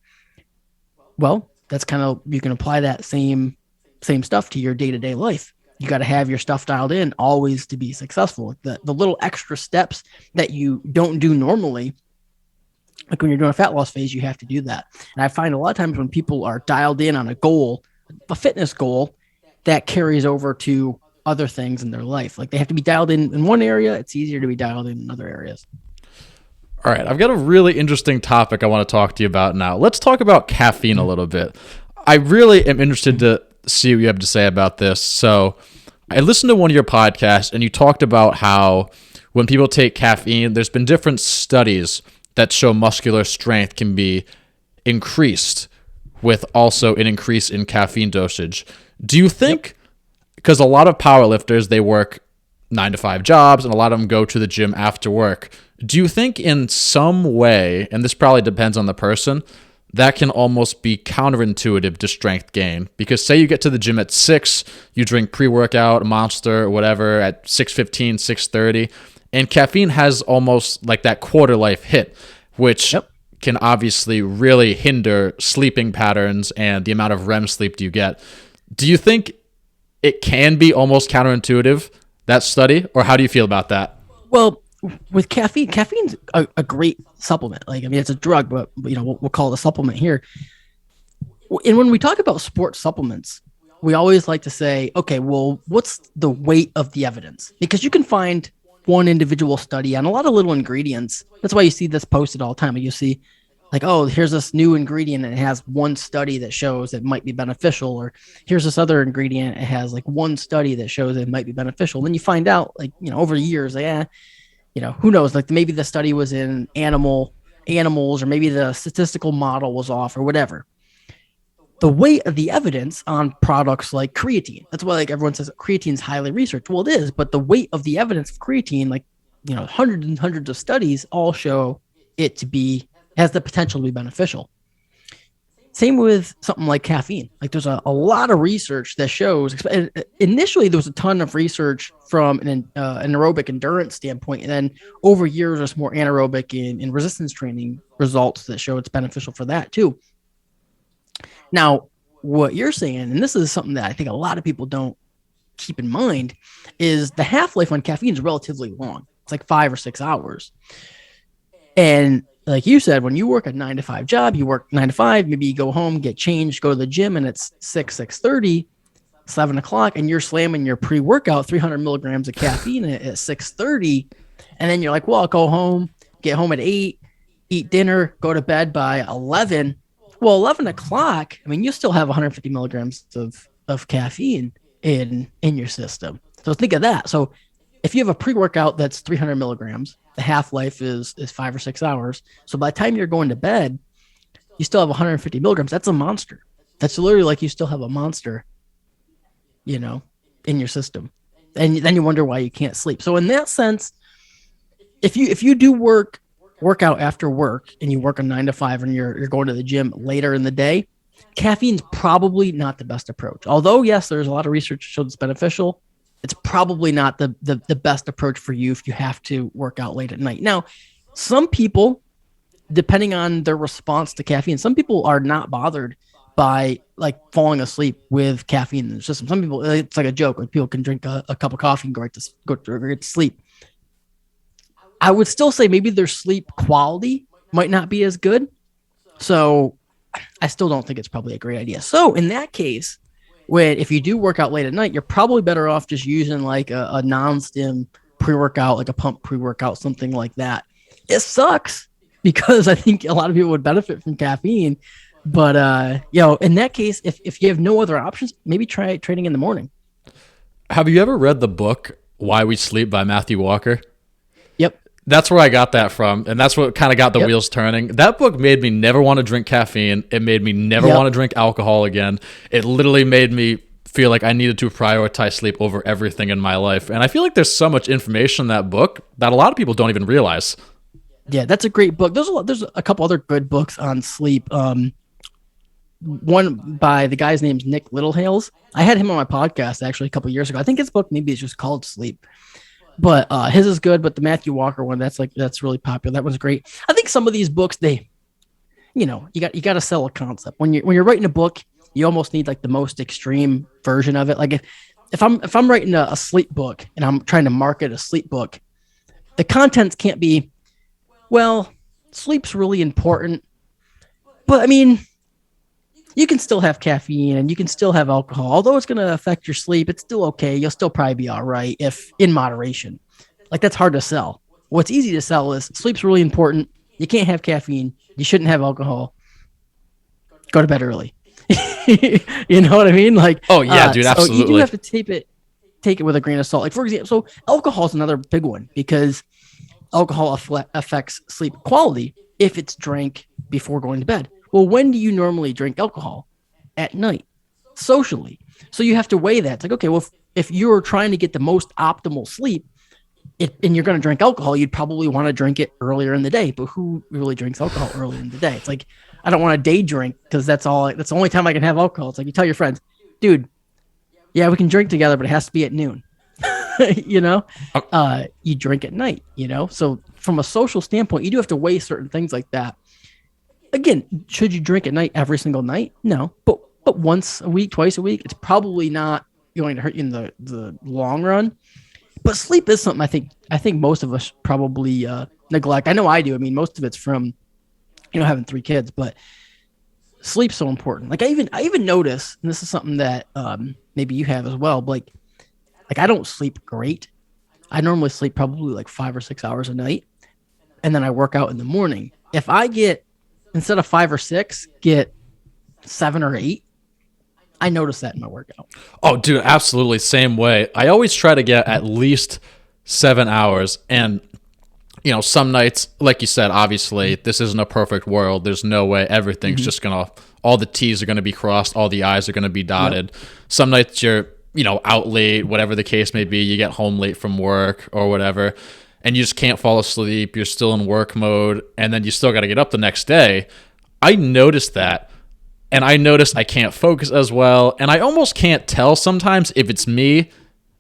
Well, that's kind of, you can apply that same stuff to your day-to-day life. You got to have your stuff dialed in always to be successful. The little extra steps that you don't do normally, like when you're doing a fat loss phase, you have to do that. And I find a lot of times when people are dialed in on a goal, a fitness goal, that carries over to other things in their life. Like they have to be dialed in one area. It's easier to be dialed in other areas. All right, I've got a really interesting topic I want to talk to you about now. Let's talk about caffeine a little bit. I really am interested to see what you have to say about this. So I listened to one of your podcasts, and you talked about how when people take caffeine, there's been different studies that show muscular strength can be increased with also an increase in caffeine dosage. Do you think, because a lot of powerlifters, they work 9-to-5 jobs, and a lot of them go to the gym after work, do you think in some way, and this probably depends on the person, that can almost be counterintuitive to strength gain? Because say you get to the gym at 6, you drink pre-workout, Monster, or whatever at 6:15, 6:30, and caffeine has almost like that quarter life hit, which can obviously really hinder sleeping patterns and the amount of REM sleep you get. Do you think it can be almost counterintuitive, that study, or how do you feel about that? Well, with caffeine's a great supplement. Like, I mean, it's a drug, but we'll call it a supplement here. And when we talk about sports supplements, we always like to say, okay, well, what's the weight of the evidence? Because you can find one individual study on a lot of little ingredients. That's why you see this posted all the time. You'll see, like, oh, here's this new ingredient and it has one study that shows it might be beneficial, or here's this other ingredient, it has like one study that shows it might be beneficial. Then you find out, like, over the years, like, who knows? Like maybe the study was in animals, or maybe the statistical model was off, or whatever. The weight of the evidence on products like creatine. That's why like everyone says creatine is highly researched. Well, it is, but the weight of the evidence of creatine, like, hundreds and hundreds of studies all show it to be has the potential to be beneficial. Same with something like caffeine. Like there's a lot of research that shows, initially there was a ton of research from an aerobic endurance standpoint. And then over years, there's more anaerobic and resistance training results that show it's beneficial for that too. Now, what you're saying, and this is something that I think a lot of people don't keep in mind, is the half-life on caffeine is relatively long. It's like 5 or 6 hours. And like you said, when you work a 9 to 5 job, you work 9 to 5, maybe you go home, get changed, go to the gym, and it's 6:30, 7 o'clock, and you're slamming your pre-workout 300 milligrams of caffeine at 6:30. And then you're like, well, I'll go home, get home at 8, eat dinner, go to bed by 11. Well, 11 o'clock, I mean, you still have 150 milligrams of caffeine in your system. So think of that. So if you have a pre-workout that's 300 milligrams, the half-life is 5 or 6 hours. So by the time you're going to bed, you still have 150 milligrams. That's a monster. That's literally like you still have a monster, in your system. And then you wonder why you can't sleep. So in that sense, if you do workout after work and you work a 9 to 5 and you're going to the gym later in the day, caffeine's probably not the best approach. Although, yes, there's a lot of research that shows it's beneficial. It's probably not the best approach for you if you have to work out late at night. Now, some people, depending on their response to caffeine, some people are not bothered by like falling asleep with caffeine in the system. Some people, it's like a joke. Like people can drink a cup of coffee and go right to sleep. I would still say maybe their sleep quality might not be as good. So I still don't think it's probably a great idea. So in that case, if you do work out late at night, you're probably better off just using like a non-stim pre-workout, like a pump pre-workout, something like that. It sucks because I think a lot of people would benefit from caffeine. But, in that case, if you have no other options, maybe try training in the morning. Have you ever read the book Why We Sleep by Matthew Walker? Yep. That's where I got that from, and that's what kind of got the wheels turning. That book made me never want to drink caffeine. It made me never want to drink alcohol again. It literally made me feel like I needed to prioritize sleep over everything in my life. And I feel like there's so much information in that book that a lot of people don't even realize. Yeah, that's a great book. There's a couple other good books on sleep. One by the guy's name's Nick Littlehales. I had him on my podcast actually a couple years ago. I think his book maybe is just called Sleep. But his is good, but the Matthew Walker one, that's really popular. That one's great. I think some of these books, you got to sell a concept. When you're writing a book, you almost need like the most extreme version of it. Like if I'm writing a sleep book and I'm trying to market a sleep book, the contents can't be, well, sleep's really important, but I mean, you can still have caffeine and you can still have alcohol. Although it's going to affect your sleep, it's still okay. You'll still probably be all right if in moderation. Like that's hard to sell. What's easy to sell is sleep's really important. You can't have caffeine. You shouldn't have alcohol. Go to bed early. You know what I mean? Like, oh yeah, dude, absolutely. So you do have to take it with a grain of salt. Like for example, so alcohol is another big one because alcohol affects sleep quality if it's drank before going to bed. Well, when do you normally drink alcohol? At night, socially. So you have to weigh that. It's like, okay, well, if you're trying to get the most optimal sleep and you're going to drink alcohol, you'd probably want to drink it earlier in the day. But who really drinks alcohol earlier in the day? It's like, I don't want to day drink because that's the only time I can have alcohol. It's like you tell your friends, dude, yeah, we can drink together, but it has to be at noon. You drink at night, So from a social standpoint, you do have to weigh certain things like that. Again, should you drink at night every single night? No, but once a week, twice a week, it's probably not going to hurt you in the long run. But sleep is something I think most of us probably neglect. I know I do. I mean, most of it's from having 3 kids, but sleep's so important. Like I even notice, and this is something that maybe you have as well. But like I don't sleep great. I normally sleep probably like 5 or 6 hours a night, and then I work out in the morning. If I get instead of 5 or 6, get 7 or 8. I noticed that in my workout. Oh, dude, absolutely. Same way. I always try to get at least 7 hours. And, some nights, like you said, obviously, this isn't a perfect world. There's no way everything's just going to, all the T's are going to be crossed, all the I's are going to be dotted. Yep. Some nights you're, out late, whatever the case may be. You get home late from work or whatever, and you just can't fall asleep. You're still in work mode, and then you still got to get up the next day. I noticed that. And I noticed I can't focus as well. And I almost can't tell sometimes if it's me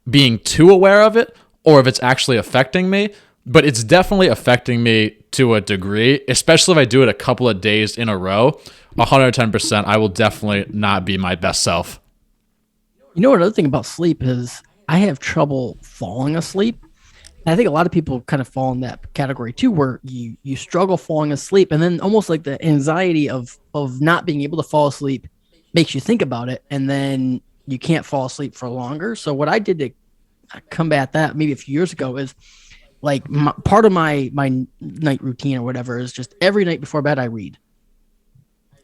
being too aware of it or if it's actually affecting me. But it's definitely affecting me to a degree, especially if I do it a couple of days in a row. 110%, I will definitely not be my best self. Another thing about sleep is I have trouble falling asleep. I think a lot of people kind of fall in that category too, where you struggle falling asleep, and then almost like the anxiety of not being able to fall asleep makes you think about it, and then you can't fall asleep for longer. So what I did to combat that maybe a few years ago is like part of my night routine or whatever is just every night before bed I read.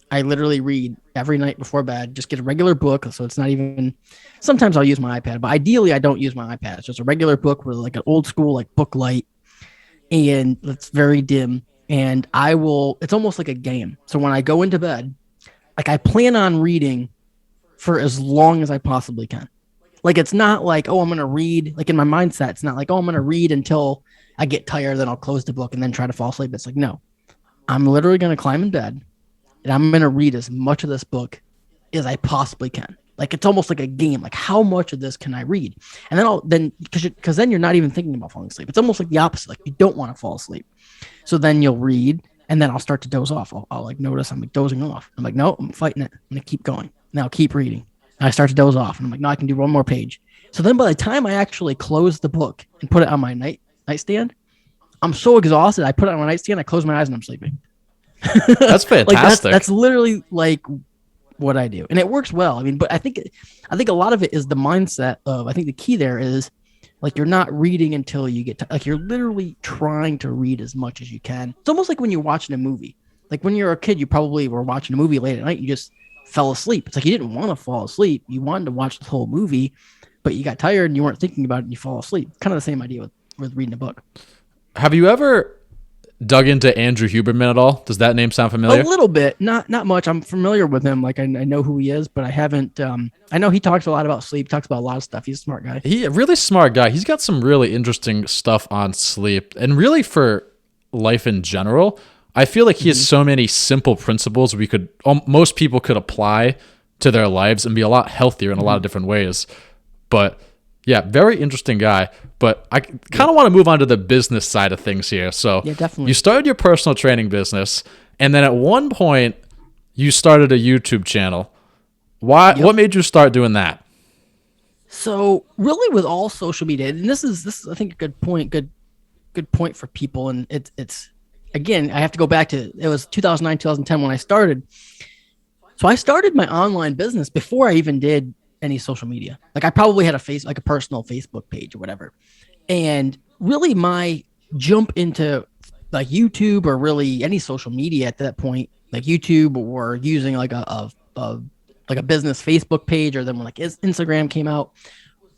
I literally read every night before bed, just get a regular book. So it's not even, sometimes I'll use my iPad, but ideally I don't use my iPad. It's just a regular book with like an old school, like book light, and it's very dim. And it's almost like a game. So when I go into bed, like I plan on reading for as long as I possibly can. Like, it's not like, oh, I'm going to read, like in my mindset, it's not like, oh, I'm going to read until I get tired, then I'll close the book and then try to fall asleep. It's like, no, I'm literally going to climb in bed and I'm going to read as much of this book as I possibly can. Like, it's almost like a game. Like, how much of this can I read? And then because then you're not even thinking about falling asleep. It's almost like the opposite. Like, you don't want to fall asleep. So then you'll read and then I'll start to doze off. I'll like notice I'm like dozing off. I'm like, no, I'm fighting it. I'm going to keep going. And I'll keep reading. And I start to doze off and I'm like, no, I can do one more page. So then by the time I actually close the book and put it on my nightstand, I'm so exhausted. I put it on my nightstand, I close my eyes and I'm sleeping. That's fantastic. Like that's literally like what I do. And it works well. I mean, but I think a lot of it is the mindset of, I think the key there is like, you're not reading until you get to, like, you're literally trying to read as much as you can. It's almost like when you're watching a movie. Like when you're a kid, you probably were watching a movie late at night. You just fell asleep. It's like you didn't want to fall asleep. You wanted to watch the whole movie, but you got tired and you weren't thinking about it and you fall asleep. Kind of the same idea with reading a book. Have you ever dug into Andrew Huberman at all? Does that name sound familiar? A little bit, not much. I'm familiar with him. Like I know who he is, but I haven't. I know he talks a lot about sleep. Talks about a lot of stuff. He's a smart guy. He's a really smart guy. He's got some really interesting stuff on sleep and really for life in general. I feel like he has so many simple principles most people could apply to their lives and be a lot healthier in a lot of different ways. But yeah, very interesting guy. But I kind of want to move on to the business side of things here. So yeah, definitely. You started your personal training business, and then at one point you started a YouTube channel. Why? Yep. What made you start doing that? So really, with all social media, and this is I think a good point for people, and it's again, I have to go back to, it was 2009, 2010 when I started. So I started my online business before I even did any social media. Like I probably had a personal Facebook page or whatever. And really my jump into like YouTube or really any social media at that point, like YouTube or using like a business Facebook page, or then when like Instagram came out,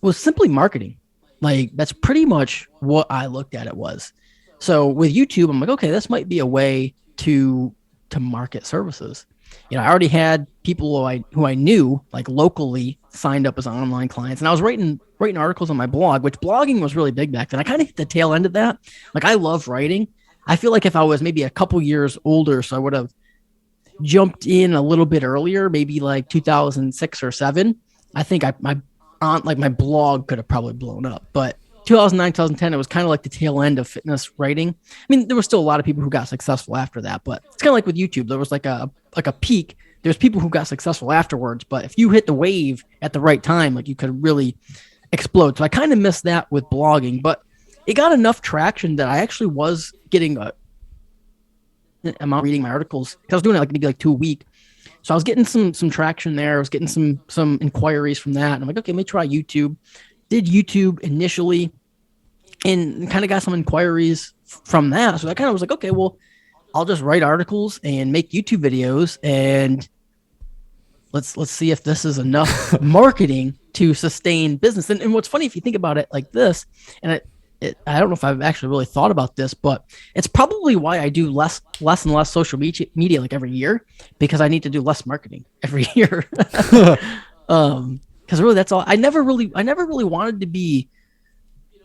was simply marketing. Like that's pretty much what I looked at it was. So with YouTube, I'm like, okay, this might be a way to market services. I already had people who I knew like locally signed up as online clients, and I was writing articles on my blog, which blogging was really big back then. I kind of hit the tail end of that. Like I love writing. I feel like if I was maybe a couple years older, so I would have jumped in a little bit earlier, maybe like 2006 or 7. I think my blog could have probably blown up, but 2009, 2010, it was kind of like the tail end of fitness writing. I mean, there were still a lot of people who got successful after that, but it's kind of like with YouTube. There was like a peak. There's people who got successful afterwards, but if you hit the wave at the right time, like you could really explode. So I kind of missed that with blogging, but it got enough traction that I actually was getting amount reading my articles. I was doing it like maybe like 2 a week. So I was getting some traction there. I was getting some inquiries from that. And I'm like, okay, let me try YouTube. Did YouTube initially and kind of got some inquiries from that. So I kind of was like, okay, well, I'll just write articles and make YouTube videos, and let's see if this is enough marketing to sustain business. And what's funny, if you think about it like this, and I don't know if I've actually really thought about this, but it's probably why I do less and less social media like every year, because I need to do less marketing every year. Because really, that's all. I never really wanted to be,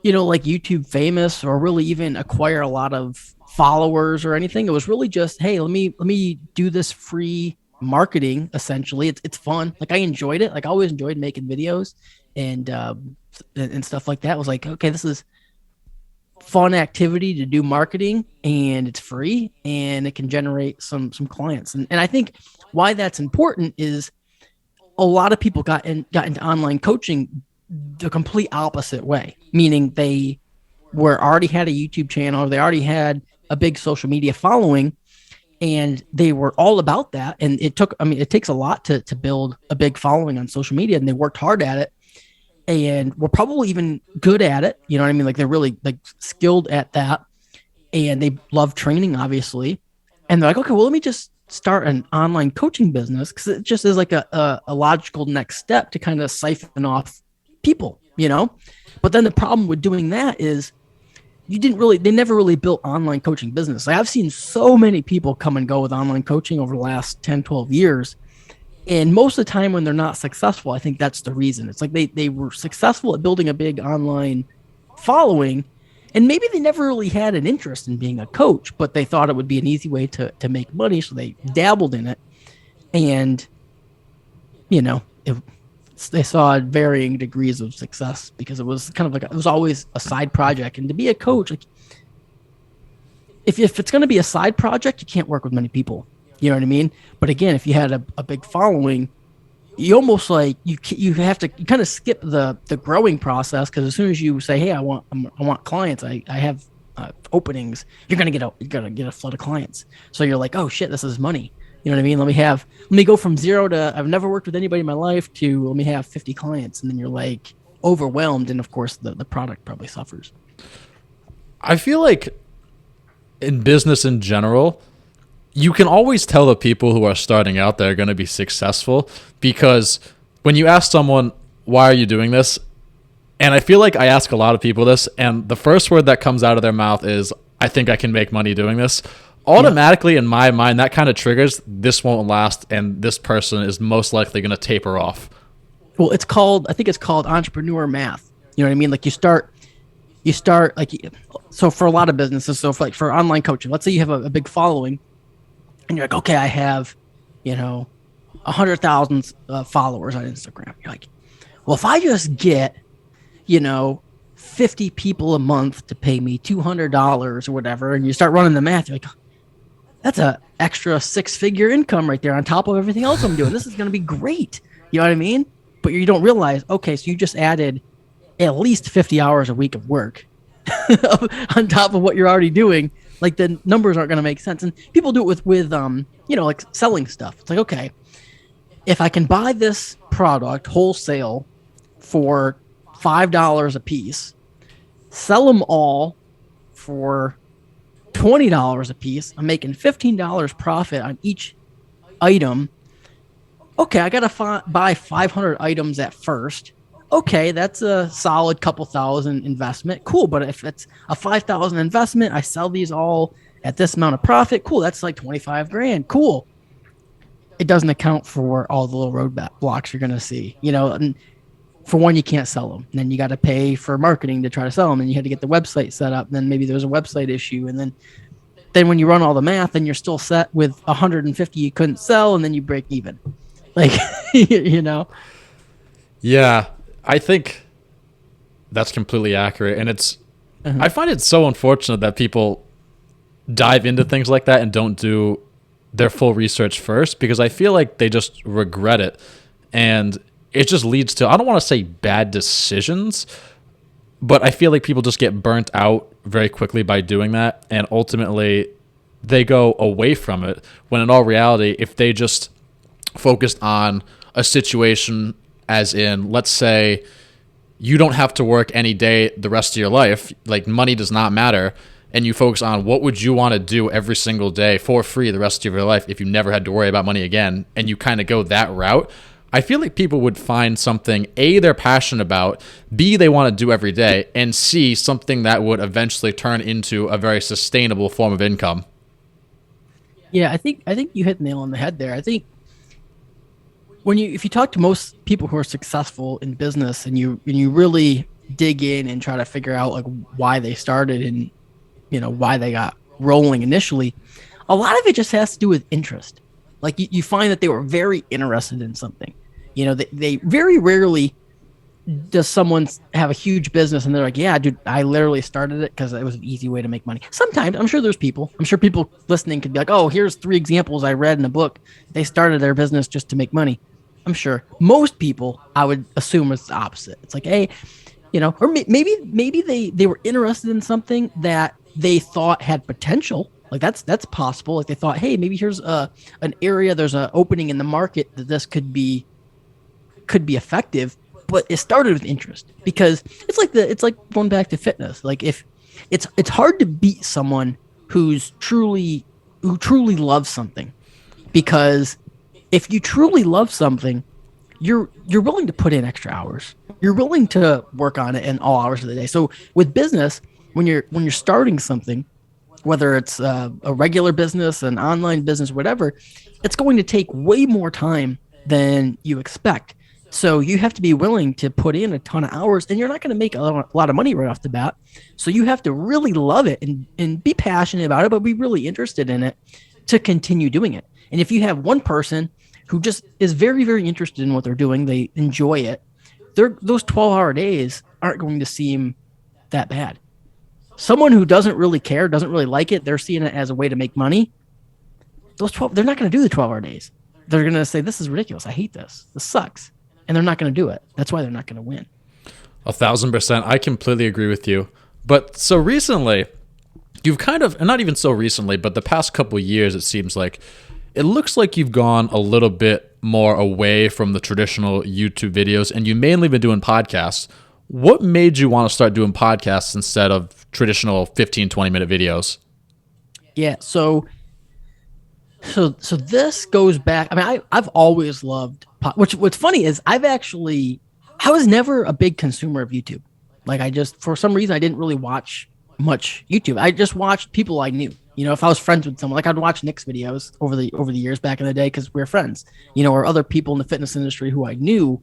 like YouTube famous, or really even acquire a lot of followers or anything. It was really just, hey, let me do this free marketing. Essentially, it's fun. Like, I enjoyed it. Like, I always enjoyed making videos and stuff like that. It was like, okay, this is fun activity to do marketing, and it's free, and it can generate some clients. And I think why that's important is a lot of people got into online coaching the complete opposite way, meaning they already had a YouTube channel, or they already had a big social media following, and they were all about that. And it takes a lot to build a big following on social media, and they worked hard at it, and were probably even good at it. You know what I mean? Like, they're really like skilled at that, and they love training, obviously. And they're like, okay, well, let me just start an online coaching business, because it just is like a logical next step to kind of siphon off people, But then the problem with doing that is they never really built online coaching business. Like, I've seen so many people come and go with online coaching over the last 10, 12 years. And most of the time when they're not successful, I think that's the reason. It's like they were successful at building a big online following, and maybe they never really had an interest in being a coach, but they thought it would be an easy way to make money. So they dabbled in it, and, they saw varying degrees of success, because it was kind of like, it was always a side project. And to be a coach, like, if it's going to be a side project, you can't work with many people. You know what I mean? But again, if you had a big following, you almost like you have to kind of skip the growing process, because as soon as you say, hey, I want clients, I have openings, you're gonna get a flood of clients. So you're like, oh shit, this is money. You know what I mean? Let me go from 0 to I've never worked with anybody in my life to let me have 50 clients, and then you're like overwhelmed, and of course the product probably suffers. I feel like in business in general, you can always tell the people who are starting out that are going to be successful, because when you ask someone, why are you doing this? And I feel like I ask a lot of people this, and the first word that comes out of their mouth is, I think I can make money doing this. Automatically, in my mind, that kind of triggers, this won't last, and this person is most likely going to taper off. Well, I think it's called entrepreneur math. You know what I mean? Like, you start like, so for a lot of businesses, so for online coaching, let's say you have a big following, and you're like, okay, I have, 100,000 followers on Instagram. You're like, well, if I just get, 50 people a month to pay me $200 or whatever, and you start running the math, you're like, that's a extra 6-figure income right there on top of everything else I'm doing. This is going to be great. You know what I mean? But you don't realize, okay, so you just added at least 50 hours a week of work on top of what you're already doing. Like, the numbers aren't going to make sense. And people do it with like selling stuff. It's like, okay, if I can buy this product wholesale for $5 a piece, sell them all for $20 a piece, I'm making $15 profit on each item. Okay, I got to buy 500 items at first. Okay, that's a solid couple thousand investment. Cool, but if it's a 5,000 investment, I sell these all at this amount of profit. Cool, that's like 25 grand. Cool. It doesn't account for all the little roadblocks you're going to see. And for one, you can't sell them. And then you got to pay for marketing to try to sell them, and you had to get the website set up. And then maybe there's a website issue, and then when you run all the math, then you're still set with 150 you couldn't sell, and then you break even. Like, Yeah, I think that's completely accurate. And I find it so unfortunate that people dive into things like that and don't do their full research first, because I feel like they just regret it. And it just leads to, I don't want to say bad decisions, but I feel like people just get burnt out very quickly by doing that. And ultimately they go away from it, when in all reality, if they just focused on a situation, as in, let's say you don't have to work any day the rest of your life, like money does not matter, and you focus on what would you want to do every single day for free the rest of your life if you never had to worry about money again, and you kind of go that route, I feel like people would find something, A, they're passionate about, B, they want to do every day, and C, something that would eventually turn into a very sustainable form of income. Yeah, I think you hit the nail on the head there. I think if you talk to most people who are successful in business and you really dig in and try to figure out like why they started and why they got rolling initially, a lot of it just has to do with interest. Like you find that they were very interested in something. They very rarely does someone have a huge business and they're like, yeah, dude, I literally started it because it was an easy way to make money. Sometimes I'm sure people listening could be like, oh, here's 3 examples I read in a book. They started their business just to make money. I'm sure most people, I would assume, it's the opposite. It's like, hey, or maybe they were interested in something that they thought had potential. Like that's possible. Like they thought, hey, maybe here's an area, there's an opening in the market that this could be effective. But it started with interest, because it's like going back to fitness. Like if it's hard to beat someone who truly loves something, because if you truly love something, you're willing to put in extra hours. You're willing to work on it in all hours of the day. So with business, when you're starting something, whether it's a regular business, an online business, whatever, it's going to take way more time than you expect. So you have to be willing to put in a ton of hours, and you're not going to make a lot of money right off the bat. So you have to really love it and be passionate about it, but be really interested in it to continue doing it. And if you have one person who just is very, very interested in what they're doing, they enjoy it, those 12-hour days aren't going to seem that bad. Someone who doesn't really care, doesn't really like it, they're seeing it as a way to make money. They're not going to do the 12-hour days. They're going to say, this is ridiculous. I hate this. This sucks. And they're not going to do it. That's why they're not going to win. 1,000%. I completely agree with you. But so recently, you've kind of, and not even so recently, but the past couple of years, it seems like, it looks like you've gone a little bit more away from the traditional YouTube videos, and you mainly been doing podcasts. What made you want to start doing podcasts instead of traditional 15, 20-minute videos? Yeah, so this goes back. I mean, I've always loved, what's funny is I was never a big consumer of YouTube. Like for some reason, I didn't really watch much YouTube. I just watched people I knew. If I was friends with someone, like I'd watch Nick's videos over the years back in the day because we were friends, or other people in the fitness industry who I knew,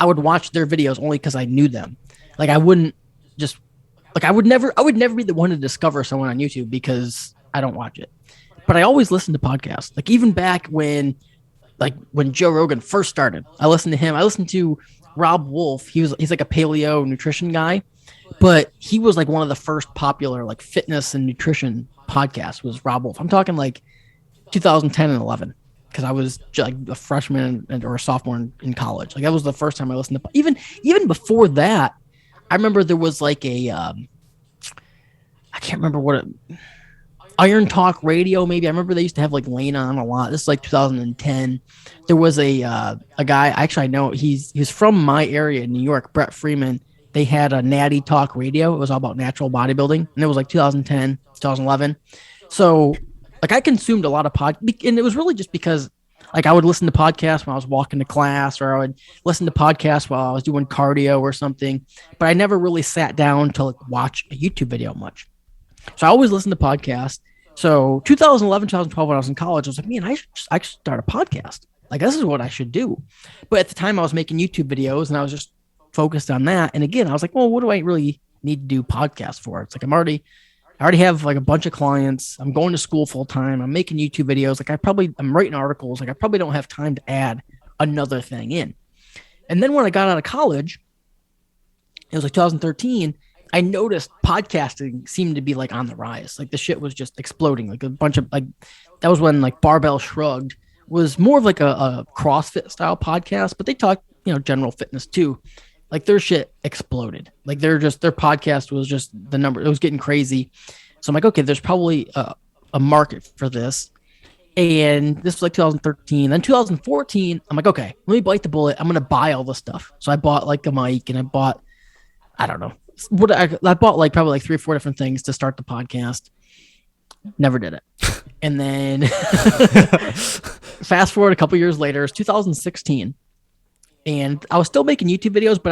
I would watch their videos only because I knew them. Like I wouldn't just, like I would never be the one to discover someone on YouTube because I don't watch it. But I always listened to podcasts. Like even back when Joe Rogan first started, I listened to him. I listened to Rob Wolf. He's like a paleo nutrition guy, but he was like one of the first popular like fitness and nutrition podcasts was Rob Wolf. I'm talking like 2010 and 11, because I was like a freshman or a sophomore in college. Like that was the first time I listened to. Even before that, I remember there was like a I can't remember what Iron Talk Radio, maybe. I remember they used to have like Lane on a lot. This is like 2010. There was a guy, actually I know he's from my area in New York, Brett Freeman. They had a Natty Talk Radio. It was all about natural bodybuilding, and it was like 2010, 2011. So like I consumed a lot of and it was really just because like I would listen to podcasts when I was walking to class, or I would listen to podcasts while I was doing cardio or something, but I never really sat down to like watch a YouTube video much. So I always listened to podcasts. So 2011, 2012, when I was in college, I was like, man, I should start a podcast. Like this is what I should do. But at the time I was making YouTube videos and I was just focused on that. And again, I was like, well, what do I really need to do podcasts for? It's like, I already have like a bunch of clients. I'm going to school full time. I'm making YouTube videos. Like I'm writing articles. Like I probably don't have time to add another thing in. And then when I got out of college, it was like 2013, I noticed podcasting seemed to be like on the rise. Like the shit was just exploding. Like a bunch of like, that was when like Barbell Shrugged was more of like a CrossFit style podcast, but they talk, general fitness too. Like their shit exploded. Like their podcast was just the number. It was getting crazy. So I'm like, okay, there's probably a market for this. And this was like 2013. Then 2014, I'm like, okay, let me bite the bullet. I'm going to buy all this stuff. So I bought like a mic and I bought, I don't know, I bought like probably like 3 or 4 different things to start the podcast. Never did it. And then fast forward a couple years later, it's 2016. And I was still making YouTube videos, but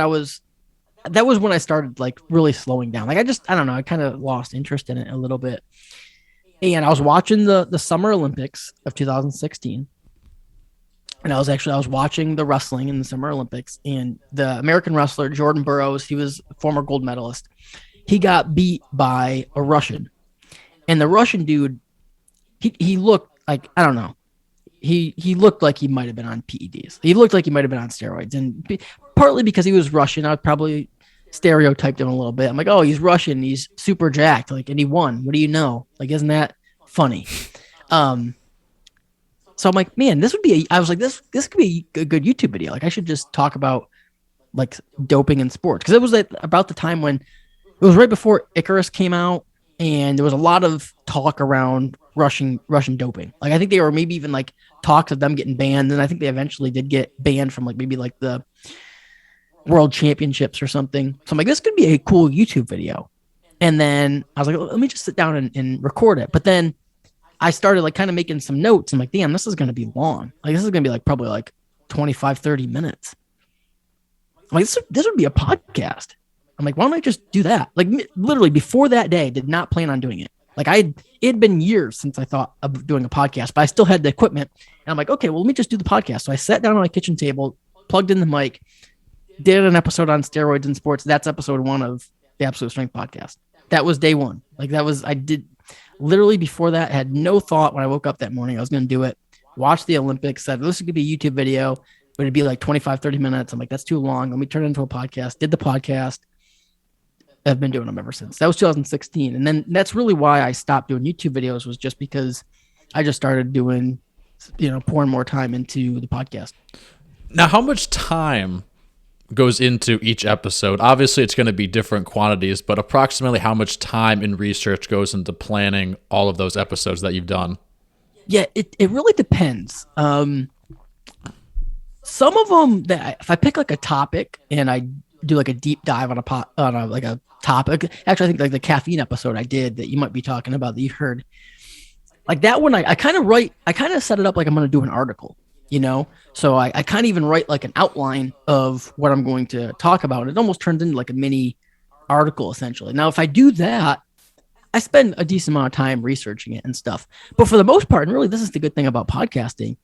that was when I started like really slowing down. Like I don't know, I kind of lost interest in it a little bit. And I was watching the Summer Olympics of 2016. And I was watching the wrestling in the Summer Olympics, and the American wrestler Jordan Burroughs, he was a former gold medalist. He got beat by a Russian. And the Russian dude, he looked like, I don't know. He looked like he might have been on PEDs. He looked like he might have been on steroids. And partly because he was Russian, I probably stereotyped him a little bit. I'm like, oh, he's Russian. He's super jacked. Like, and he won. What do you know? Like, isn't that funny? So I'm like, man, this could be a good YouTube video. Like, I should just talk about like doping in sports. Cause it was like about the time when it was right before Icarus came out. And there was a lot of talk around Russian doping. Like, I think they were maybe even like talks of them getting banned. And I think they eventually did get banned from like maybe like the world championships or something. So I'm like, this could be a cool YouTube video. And then I was like, let me just sit down and record it. But then I started like kind of making some notes. I'm like, damn, this is going to be long. Like, this is going to be like probably like 25, 30 minutes. I'm like, this would be a podcast. I'm like, why don't I just do that? Like, literally before that day, did not plan on doing it. Like, it had been years since I thought of doing a podcast, but I still had the equipment. And I'm like, okay, well, let me just do the podcast. So I sat down on my kitchen table, plugged in the mic, did an episode on steroids in sports. That's episode 1 of the Absolute Strength podcast. That was day 1. Like, I did literally before that, had no thought when I woke up that morning I was going to do it. Watched the Olympics, said, this is going to be a YouTube video, but it'd be like 25, 30 minutes. I'm like, that's too long. Let me turn it into a podcast. Did the podcast. I've been doing them ever since. That was 2016. And then that's really why I stopped doing YouTube videos, was just because I just started doing, pouring more time into the podcast. Now, how much time goes into each episode? Obviously, it's going to be different quantities, but approximately how much time and research goes into planning all of those episodes that you've done? Yeah, it really depends. Some of them, if I pick like a topic and I do like a deep dive on a topic. Actually, I think like the caffeine episode I did that you might be talking about that you heard, like that one, I kind of set it up like I'm going to do an article, so I kind of even write like an outline of what I'm going to talk about. It almost turns into like a mini article essentially. Now, if I do that, I spend a decent amount of time researching it and stuff, but for the most part, and really this is the good thing about podcasting,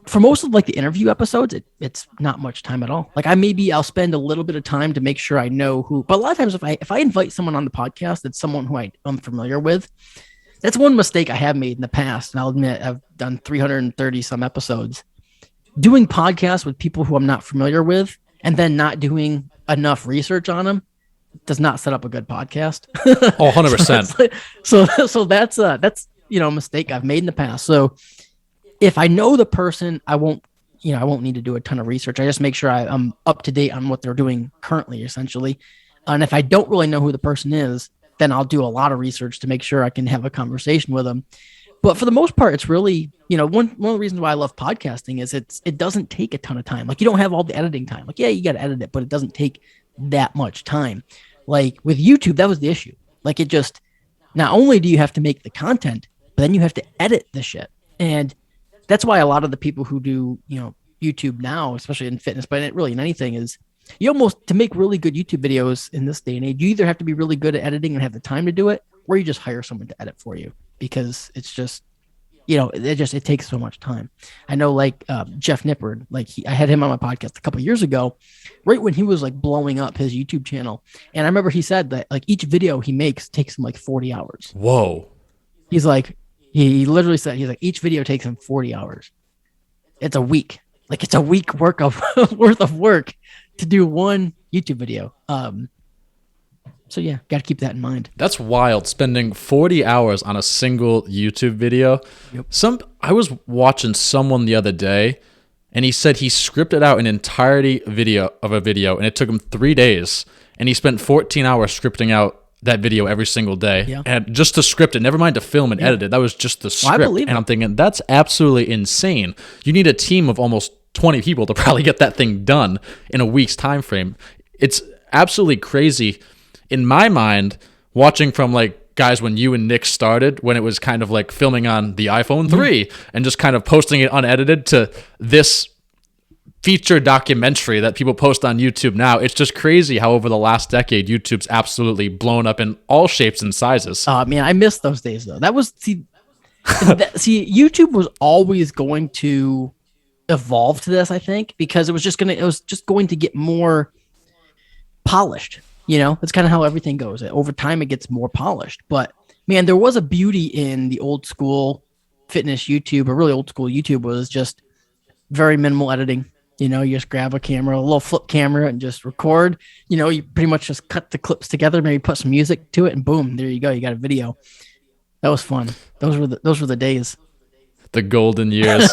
for most of like the interview episodes, it's not much time at all. Like I'll spend a little bit of time to make sure I know who, but a lot of times if I invite someone on the podcast, that's someone who I'm familiar with. That's one mistake I have made in the past. And I'll admit I've done 330 some episodes doing podcasts with people who I'm not familiar with, and then not doing enough research on them does not set up a good podcast. Oh, 100%. So that's a mistake I've made in the past. So if I know the person, I won't need to do a ton of research. I just make sure I'm up to date on what they're doing currently, essentially. And if I don't really know who the person is, then I'll do a lot of research to make sure I can have a conversation with them. But for the most part, it's really, one of the reasons why I love podcasting is it doesn't take a ton of time. Like, you don't have all the editing time. Like, yeah, you got to edit it, but it doesn't take that much time. Like with YouTube, that was the issue. Like, it just, not only do you have to make the content, but then you have to edit the shit. And that's why a lot of the people who do, YouTube now, especially in fitness, but really in anything, is you almost, to make really good YouTube videos in this day and age, you either have to be really good at editing and have the time to do it, or you just hire someone to edit for you, because it's just, it takes so much time. I know like Jeff Nippard, I had him on my podcast a couple of years ago, right when he was like blowing up his YouTube channel. And I remember he said that like each video he makes takes him like 40 hours. Whoa. He's like, he literally said, he's like, each video takes him 40 hours. It's a week. Like, it's a week worth of work to do one YouTube video. So yeah, got to keep that in mind. That's wild. Spending 40 hours on a single YouTube video. Yep. I was watching someone the other day, and he said he scripted out an entirety of a video, and it took him 3 days, and he spent 14 hours scripting out that video every single day. Yeah. And just to script it, never mind to film and edit it. That was just the script. And I'm thinking, that's absolutely insane. You need a team of almost 20 people to probably get that thing done in a week's time frame. It's absolutely crazy in my mind, watching from like guys when you and Nick started, when it was kind of like filming on the iPhone 3 and just kind of posting it unedited, to this feature documentary that people post on YouTube now. It's just crazy how over the last decade, YouTube's absolutely blown up in all shapes and sizes. Man, I miss those days though. That was YouTube was always going to evolve to this, I think, because it was just going to get more polished. That's kind of how everything goes. Over time, it gets more polished. But man, there was a beauty in the old school fitness YouTube, or really old school YouTube was just very minimal editing. You just grab a camera, a little flip camera, and just record. You pretty much just cut the clips together, maybe put some music to it, and boom, there you go. You got a video. That was fun. Those were the days. The golden years.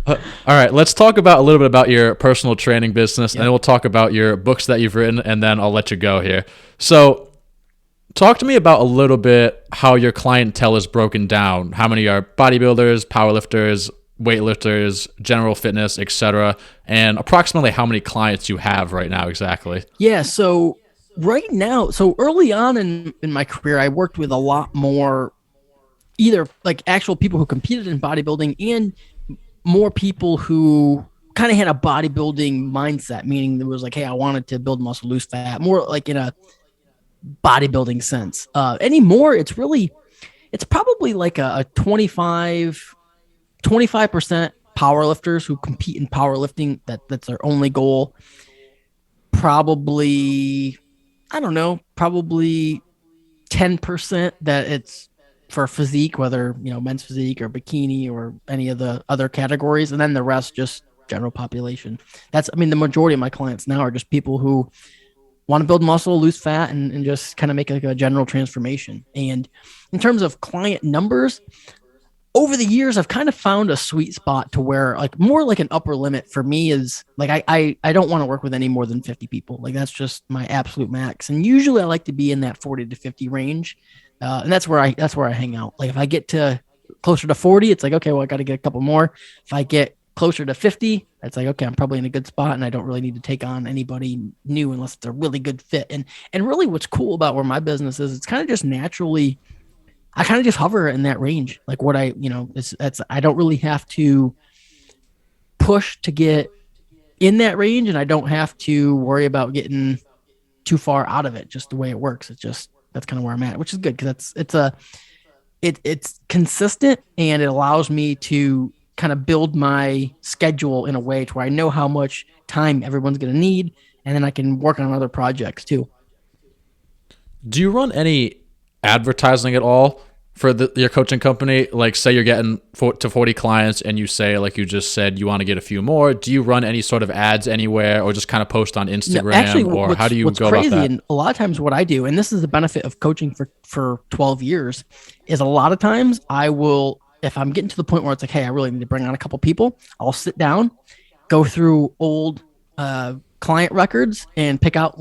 All right, let's talk about a little bit about your personal training business, and then we'll talk about your books that you've written, and then I'll let you go here. So talk to me about a little bit how your clientele is broken down. How many are bodybuilders, powerlifters, weightlifters, general fitness, etc., and approximately how many clients you have right now exactly. Yeah, so right now, so early on in my career, I worked with a lot more either like actual people who competed in bodybuilding and more people who kind of had a bodybuilding mindset, meaning it was like, hey, I wanted to build muscle, lose fat, more like in a bodybuilding sense. Anymore, it's probably like a 25% powerlifters who compete in powerlifting. That's their only goal. Probably, I don't know, probably 10% that it's for physique, whether, men's physique or bikini or any of the other categories. And then the rest, just general population. The majority of my clients now are just people who want to build muscle, lose fat, and just kind of make like a general transformation. And in terms of client numbers, over the years, I've kind of found a sweet spot to where like more like an upper limit for me is like, I don't want to work with any more than 50 people. Like that's just my absolute max. And usually I like to be in that 40 to 50 range. And that's where I hang out. Like if I get to closer to 40, it's like, okay, well, I got to get a couple more. If I get closer to 50, it's like, okay, I'm probably in a good spot and I don't really need to take on anybody new unless it's a really good fit. And really what's cool about where my business is, it's kind of just naturally, I kind of just hover in that range. Like what I don't really have to push to get in that range, and I don't have to worry about getting too far out of it. Just the way it works. That's kind of where I'm at, which is good because it's consistent and it allows me to kind of build my schedule in a way to where I know how much time everyone's going to need, and then I can work on other projects too. Do you run any advertising at all for your coaching company? Like say you're getting to 40 clients and you say, like you just said, you want to get a few more. Do you run any sort of ads anywhere or just kind of post on Instagram? No, actually, or how do you go about that? And a lot of times what I do, and this is the benefit of coaching for 12 years, is a lot of times I will, if I'm getting to the point where it's like, hey, I really need to bring on a couple people, I'll sit down, go through old client records and pick out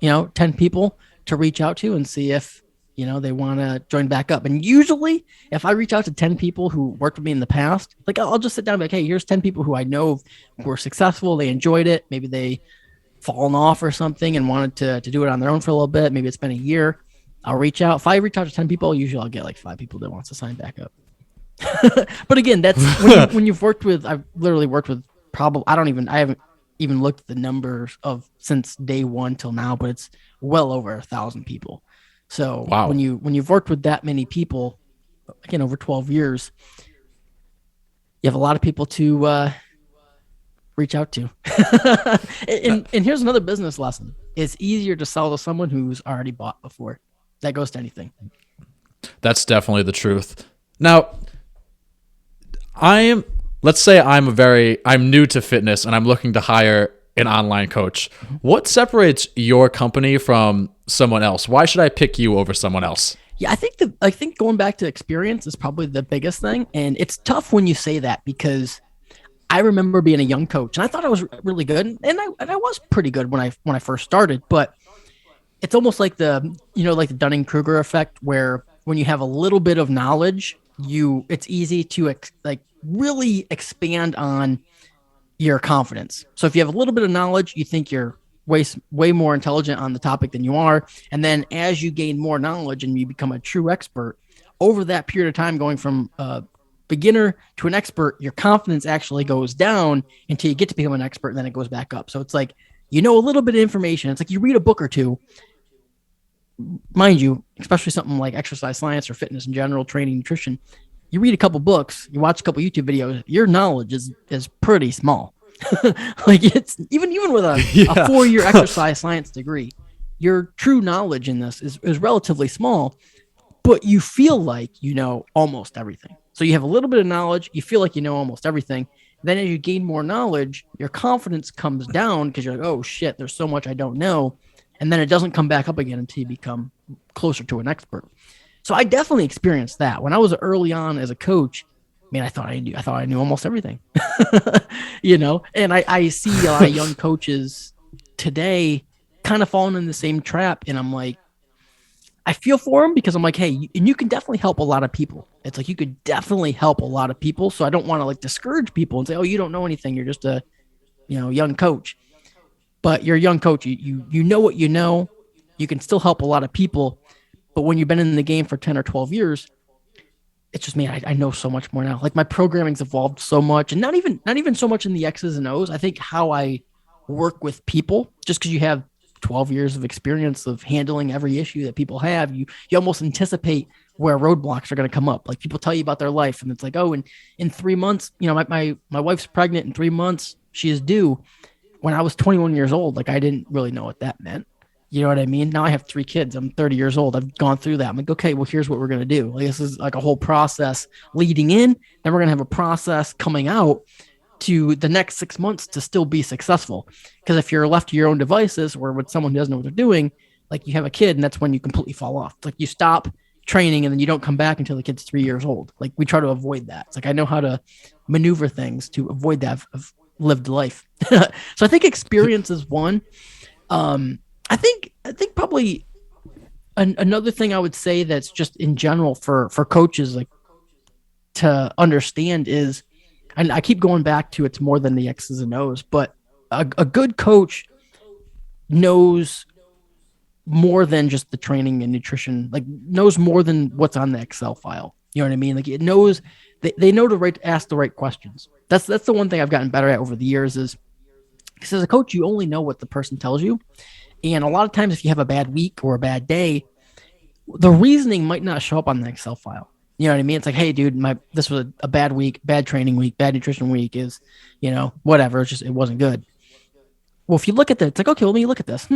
10 people to reach out to and see if they want to join back up. And usually if I reach out to 10 people who worked with me in the past, like I'll just sit down and be like, hey, here's 10 people who I know were successful. They enjoyed it. Maybe they fallen off or something and wanted to do it on their own for a little bit. Maybe it's been a year. I'll reach out. If I reach out to 10 people, usually I'll get like 5 people that wants to sign back up. But again, that's when you've worked with, I've literally worked with I haven't even looked at the numbers of since day one till now, but it's well over 1,000 people. So wow. when you've worked with that many people, again, over 12 years, you have a lot of people to reach out to. and here's another business lesson. It's easier to sell to someone who's already bought before. That goes to anything. That's definitely the truth. Now, let's say I'm new to fitness and I'm looking to hire an online coach. What separates your company from someone else? Why should I pick you over someone else? Yeah, I think going back to experience is probably the biggest thing. And it's tough when you say that because I remember being a young coach and I thought I was really good. And I was pretty good when I first started, but it's almost like the Dunning-Kruger effect, where when you have a little bit of knowledge, it's easy to really expand on your confidence. So if you have a little bit of knowledge, you think you're way more intelligent on the topic than you are. And then as you gain more knowledge and you become a true expert over that period of time, going from a beginner to an expert, your confidence actually goes down until you get to become an expert, and then it goes back up. So it's like, you know, a little bit of information. It's like you read a book or two, mind you, especially something like exercise science or fitness in general, training, nutrition. You read a couple books, you watch a couple YouTube videos, your knowledge is pretty small. Like it's even with a 4-year exercise science degree, your true knowledge in this is relatively small, but you feel like you know almost everything. So you have a little bit of knowledge, you feel like you know almost everything. Then as you gain more knowledge, your confidence comes down because you're like, oh shit, there's so much I don't know. And then it doesn't come back up again until you become closer to an expert. So I definitely experienced that. When I was early on as a coach, man, I thought I knew almost everything, you know? And I see a lot of young coaches today kind of falling in the same trap. And I'm like, I feel for them because I'm like, hey, and you can definitely help a lot of people. It's like, you could definitely help a lot of people. So I don't want to like discourage people and say, oh, you don't know anything. You're just a, you know, young coach. But you're a young coach. You know what you know. You can still help a lot of people. But when you've been in the game for 10 or 12 years, it's just me. I know so much more now. Like my programming's evolved so much, and not even so much in the X's and O's. I think how I work with people, just because you have 12 years of experience of handling every issue that people have, you almost anticipate where roadblocks are going to come up. Like people tell you about their life, and it's like, oh, in 3 months, you know, my wife's pregnant in 3 months. She is due. When I was 21 years old, like I didn't really know what that meant. You know what I mean? Now I have 3 kids. I'm 30 years old. I've gone through that. I'm like, okay, well, here's what we're going to do. Like, this is like a whole process leading in. Then we're going to have a process coming out to the next 6 months to still be successful. Because if you're left to your own devices or with someone who doesn't know what they're doing, like you have a kid and that's when you completely fall off. It's like you stop training and then you don't come back until the kid's 3 years old. Like we try to avoid that. It's like I know how to maneuver things to avoid that. I've lived life. So I think experience is one. I think probably another thing I would say that's just in general for coaches like to understand is, and I keep going back to it's more than the X's and O's, but a good coach knows more than just the training and nutrition, like knows more than what's on the Excel file. You know what I mean? Like it knows, they know to ask the right questions. That's the one thing I've gotten better at over the years is because as a coach, you only know what the person tells you. And a lot of times if you have a bad week or a bad day, the reasoning might not show up on the Excel file. You know what I mean? It's like, hey, dude, this was a bad week, bad training week, bad nutrition week is, you know, whatever. It's just, it wasn't good. Well, if you look at that, it's like, okay, let me look at this.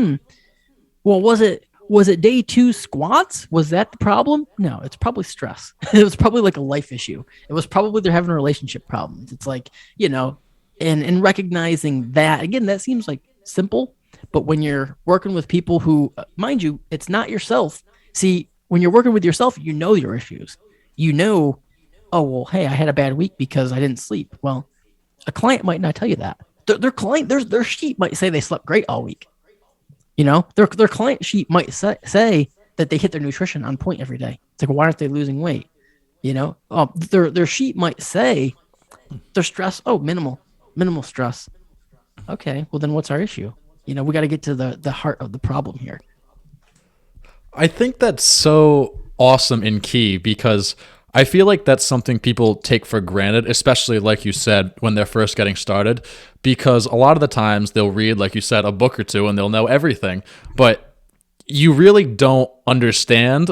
Well, was it day 2 squats? Was that the problem? No, it's probably stress. It was probably like a life issue. It was probably they're having relationship problems. It's like, you know, and recognizing that, again, that seems like simple, but when you're working with people who, mind you, it's not yourself. See, when you're working with yourself, you know your issues. You know, oh, well, hey, I had a bad week because I didn't sleep. Well, a client might not tell you that. Their sheet might say they slept great all week. You know, their client sheet might say that they hit their nutrition on point every day. It's like, well, why aren't they losing weight? You know, their sheet might say their stress, oh, minimal stress. Okay, well, then what's our issue? You know, we got to get to the heart of the problem here. I think that's so awesome and key because I feel like that's something people take for granted, especially like you said, when they're first getting started, because a lot of the times they'll read, like you said, a book or two and they'll know everything, but you really don't understand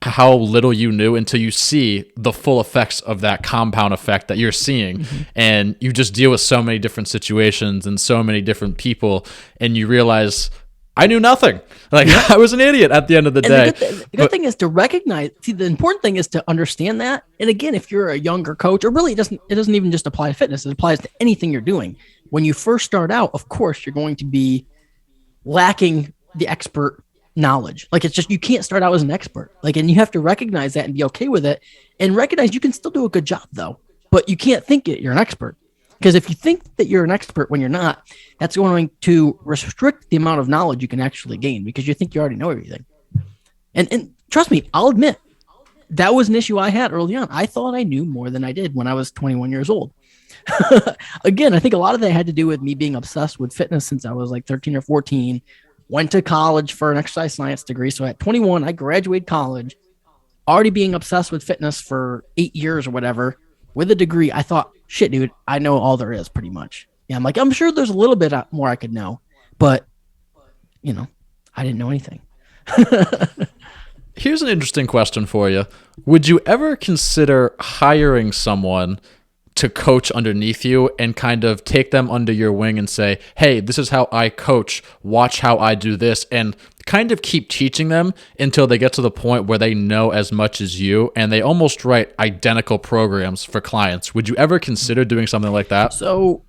how little you knew until you see the full effects of that compound effect that you're seeing. Mm-hmm. And you just deal with so many different situations and so many different people, and you realize I knew nothing. Like I was an idiot at the end of the day. The good thing is to recognize. See, the important thing is to understand that. And again, if you're a younger coach, or really it doesn't even just apply to fitness. It applies to anything you're doing. When you first start out, of course, you're going to be lacking the expert knowledge. Like it's just, you can't start out as an expert. Like, and you have to recognize that and be okay with it, and recognize you can still do a good job though, but you can't think you're an expert. Because if you think that you're an expert when you're not, that's going to restrict the amount of knowledge you can actually gain because you think you already know everything. And trust me, I'll admit that was an issue I had early on. I thought I knew more than I did when I was 21 years old. Again, I think a lot of that had to do with me being obsessed with fitness since I was like 13 or 14. Went to college for an exercise science degree. So at 21, I graduated college, already being obsessed with fitness for 8 years or whatever with a degree. I thought, shit, dude, I know all there is pretty much. Yeah, I'm like, I'm sure there's a little bit more I could know, but I didn't know anything. Here's an interesting question for you. Would you ever consider hiring someone to coach underneath you and kind of take them under your wing and say, hey, this is how I coach, watch how I do this, and kind of keep teaching them until they get to the point where they know as much as you and they almost write identical programs for clients? Would you ever consider doing something like that? So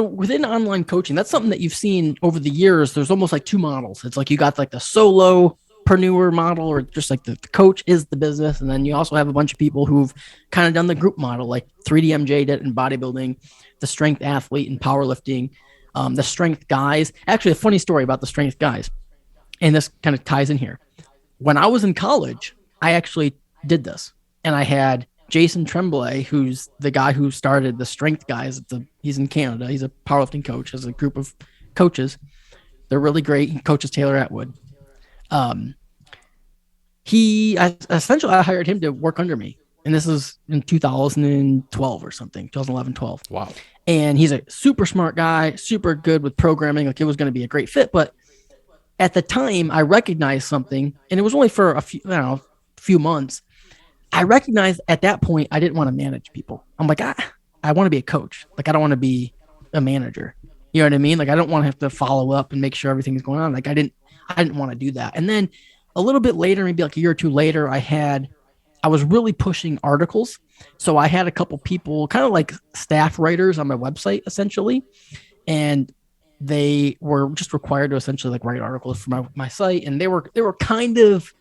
within online coaching, that's something that you've seen over the years. There's almost like two models. It's like you got like the solopreneur model, or just like the coach is the business. And then you also have a bunch of people who've kind of done the group model, like 3DMJ did in bodybuilding, the strength athlete in powerlifting, the strength guys. Actually, a funny story about the strength guys, and this kind of ties in here. When I was in college, I actually did this, and I had Jason Tremblay, who's the guy who started the strength guys. He's in Canada. He's a powerlifting coach, has a group of coaches. They're really great. He coaches Taylor Atwood. I hired him to work under me. And this is in 2012 or something, 2011, 12. Wow. And he's a super smart guy, super good with programming. Like, it was going to be a great fit. But at the time, I recognized something, and it was only for a few months. I recognized at that point, I didn't want to manage people. I'm like, I want to be a coach. Like, I don't want to be a manager. You know what I mean? Like, I don't want to have to follow up and make sure everything's going on. Like, I didn't want to do that. And then a little bit later, maybe like a year or two later, I was really pushing articles. So I had a couple people, kind of like staff writers on my website, essentially. And they were just required to essentially like write articles for my site. And they were kind of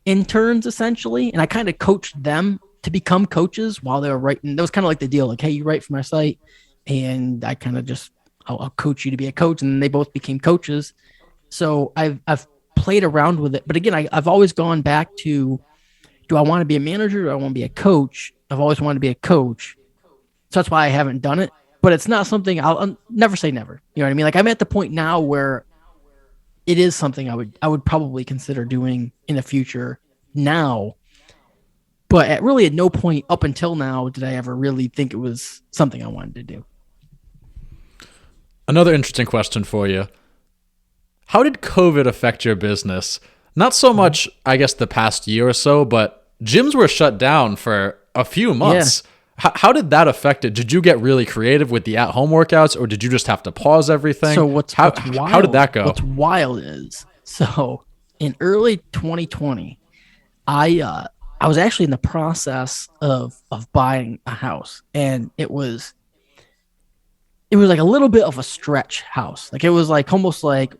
interns essentially. And I kind of coached them to become coaches while they were writing. That was kind of like the deal. Like, hey, you write for my site, and I kind of just, I'll coach you to be a coach. And they both became coaches. So I've played around with it. But again, I've always gone back to, do I want to be a manager? Or do I want to be a coach? I've always wanted to be a coach. So that's why I haven't done it. But it's not something, I'll never say never. You know what I mean? Like, I'm at the point now where it is something I would probably consider doing in the future now. But at no point up until now did I ever really think it was something I wanted to do. Another interesting question for you. How did COVID affect your business? Not so much, I guess, the past year or so, but gyms were shut down for a few months. Yeah. How did that affect it? Did you get really creative with the at-home workouts, or did you just have to pause everything? So how did that go? What's wild is, so in early 2020, I was actually in the process of buying a house, and it was like a little bit of a stretch house. Like, it was like almost like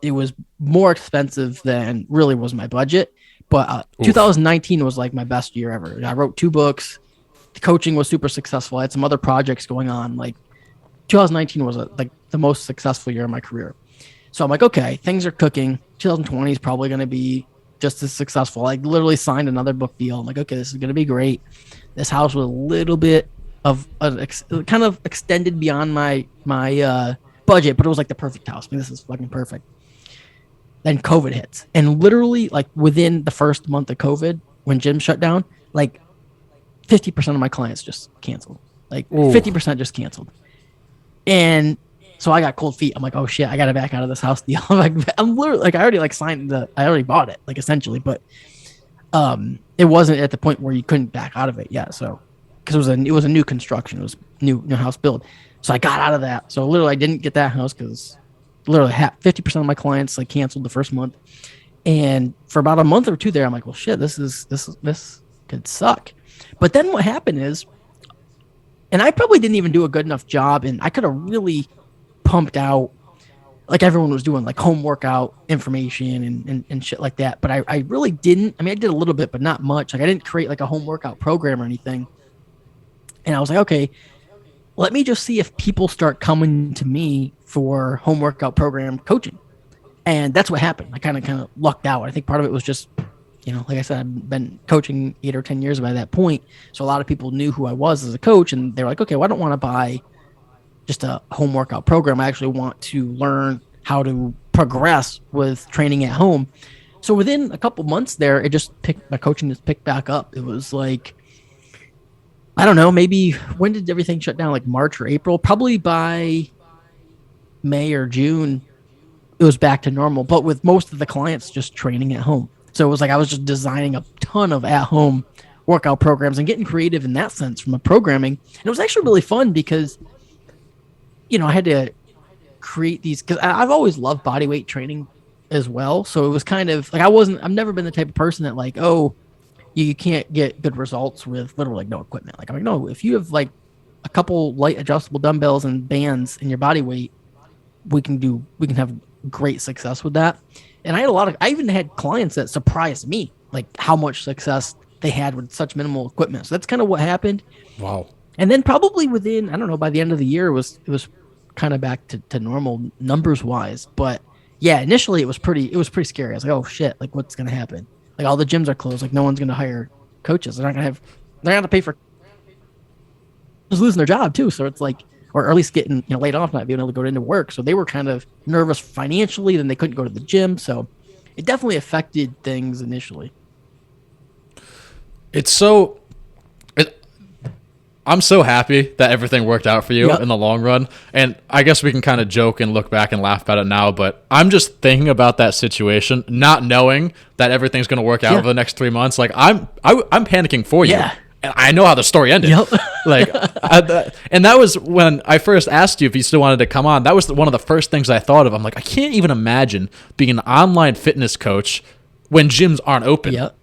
it was more expensive than really was my budget. But 2019 was like my best year ever. I wrote 2 books. The coaching was super successful. I had some other projects going on. Like, 2019 was like the most successful year of my career. So I'm like, okay, things are cooking. 2020 is probably going to be just as successful. I literally signed another book deal. I'm like, okay, this is going to be great. This house was a little bit of kind of extended beyond my budget, but it was like the perfect house. I mean, this is fucking perfect. Then COVID hits, and literally, like, within the first month of COVID, when gyms shut down, like 50% of my clients just canceled. Like, 50% just canceled. And so I got cold feet. I'm like, oh shit, I got to back out of this house deal. I'm literally like, I already bought it, like, essentially, but it wasn't at the point where you couldn't back out of it yet. So, because it was a new construction, it was new house build. So I got out of that. So literally, I didn't get that house because literally 50% of my clients like canceled the first month. And for about a month or two there, I'm like, well, shit, this could suck. But then what happened is, and I probably didn't even do a good enough job, and I could have really pumped out, like everyone was doing, like home workout information and shit like that. But I really didn't. I mean, I did a little bit, but not much. Like, I didn't create like a home workout program or anything. And I was like, okay, let me just see if people start coming to me for home workout program coaching. And that's what happened. I kind of lucked out. I think part of it was just Like I said, I've been coaching 8 or 10 years by that point. So a lot of people knew who I was as a coach, and they were like, okay, well, I don't want to buy just a home workout program. I actually want to learn how to progress with training at home. So within a couple months there, my coaching just picked back up. It was like, I don't know, maybe when did everything shut down? Like March or April? Probably by May or June, it was back to normal, but with most of the clients just training at home. So it was like I was just designing a ton of at home workout programs and getting creative in that sense from a programming. And it was actually really fun because, I had to create these because I've always loved body weight training as well. So it was kind of like I've never been the type of person that like, oh, you can't get good results with literally like no equipment. Like I'm like, no, if you have like a couple light adjustable dumbbells and bands in your body weight, we can have great success with that. And I even had clients that surprised me, like how much success they had with such minimal equipment. So that's kind of what happened. Wow. And then probably within, I don't know, by the end of the year, it was kind of back to normal numbers wise. But yeah, initially it was pretty scary. I was like, oh shit, like what's going to happen? Like all the gyms are closed. Like no one's going to hire coaches. They're going to pay for just losing their job too. So it's like, or at least getting laid off, not being able to go into work. So they were kind of nervous financially. Then they couldn't go to the gym. So it definitely affected things initially. I'm so happy that everything worked out for you in the long run. And I guess we can kind of joke and look back and laugh about it now, but I'm just thinking about that situation, not knowing that everything's going to work out over the next 3 months. Like I'm panicking for you. Yeah. And I know how the story ended. Yep. And that was when I first asked you if you still wanted to come on. That was one of the first things I thought of. I'm like, I can't even imagine being an online fitness coach when gyms aren't open. Yep.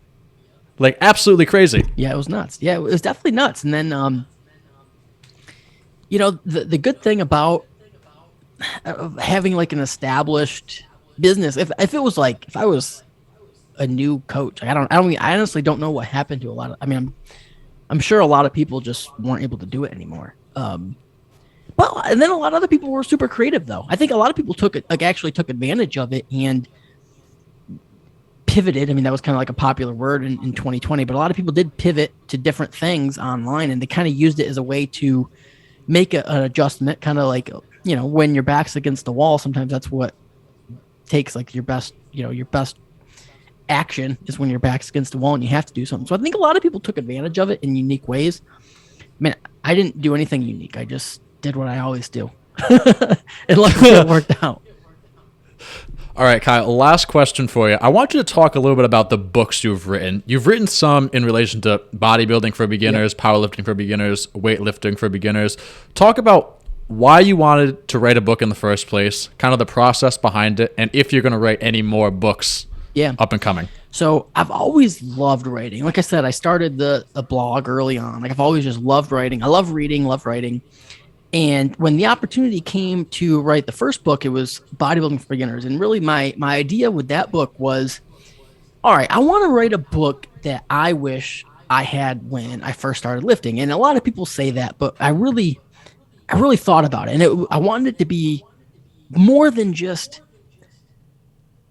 Like absolutely crazy. Yeah, it was nuts. Yeah, it was definitely nuts. And then, the good thing about having like an established business, if I was a new coach, I honestly don't know what happened to a lot of. I mean, I'm sure a lot of people just weren't able to do it anymore. And then a lot of other people were super creative though. I think a lot of people actually took advantage of it and pivoted. I mean, that was kind of like a popular word in 2020, but a lot of people did pivot to different things online, and they kind of used it as a way to make an adjustment, kind of like, when your back's against the wall, sometimes that's what takes like your best action is when your back's against the wall and you have to do something. So I think a lot of people took advantage of it in unique ways. I mean, I didn't do anything unique. I just did what I always do. And luckily it worked out. All right, Kyle, last question for you. I want you to talk a little bit about the books you've written. You've written some in relation to bodybuilding for beginners, powerlifting for beginners, weightlifting for beginners. Talk about why you wanted to write a book in the first place, kind of the process behind it, and if you're going to write any more books up and coming. So I've always loved writing. Like I said, I started the blog early on. Like I've always just loved writing. I love reading, love writing. And when the opportunity came to write the first book, it was Bodybuilding for Beginners. And really my idea with that book was, all right, I want to write a book that I wish I had when I first started lifting. And a lot of people say that, but I really thought about it. And I wanted it to be more than just,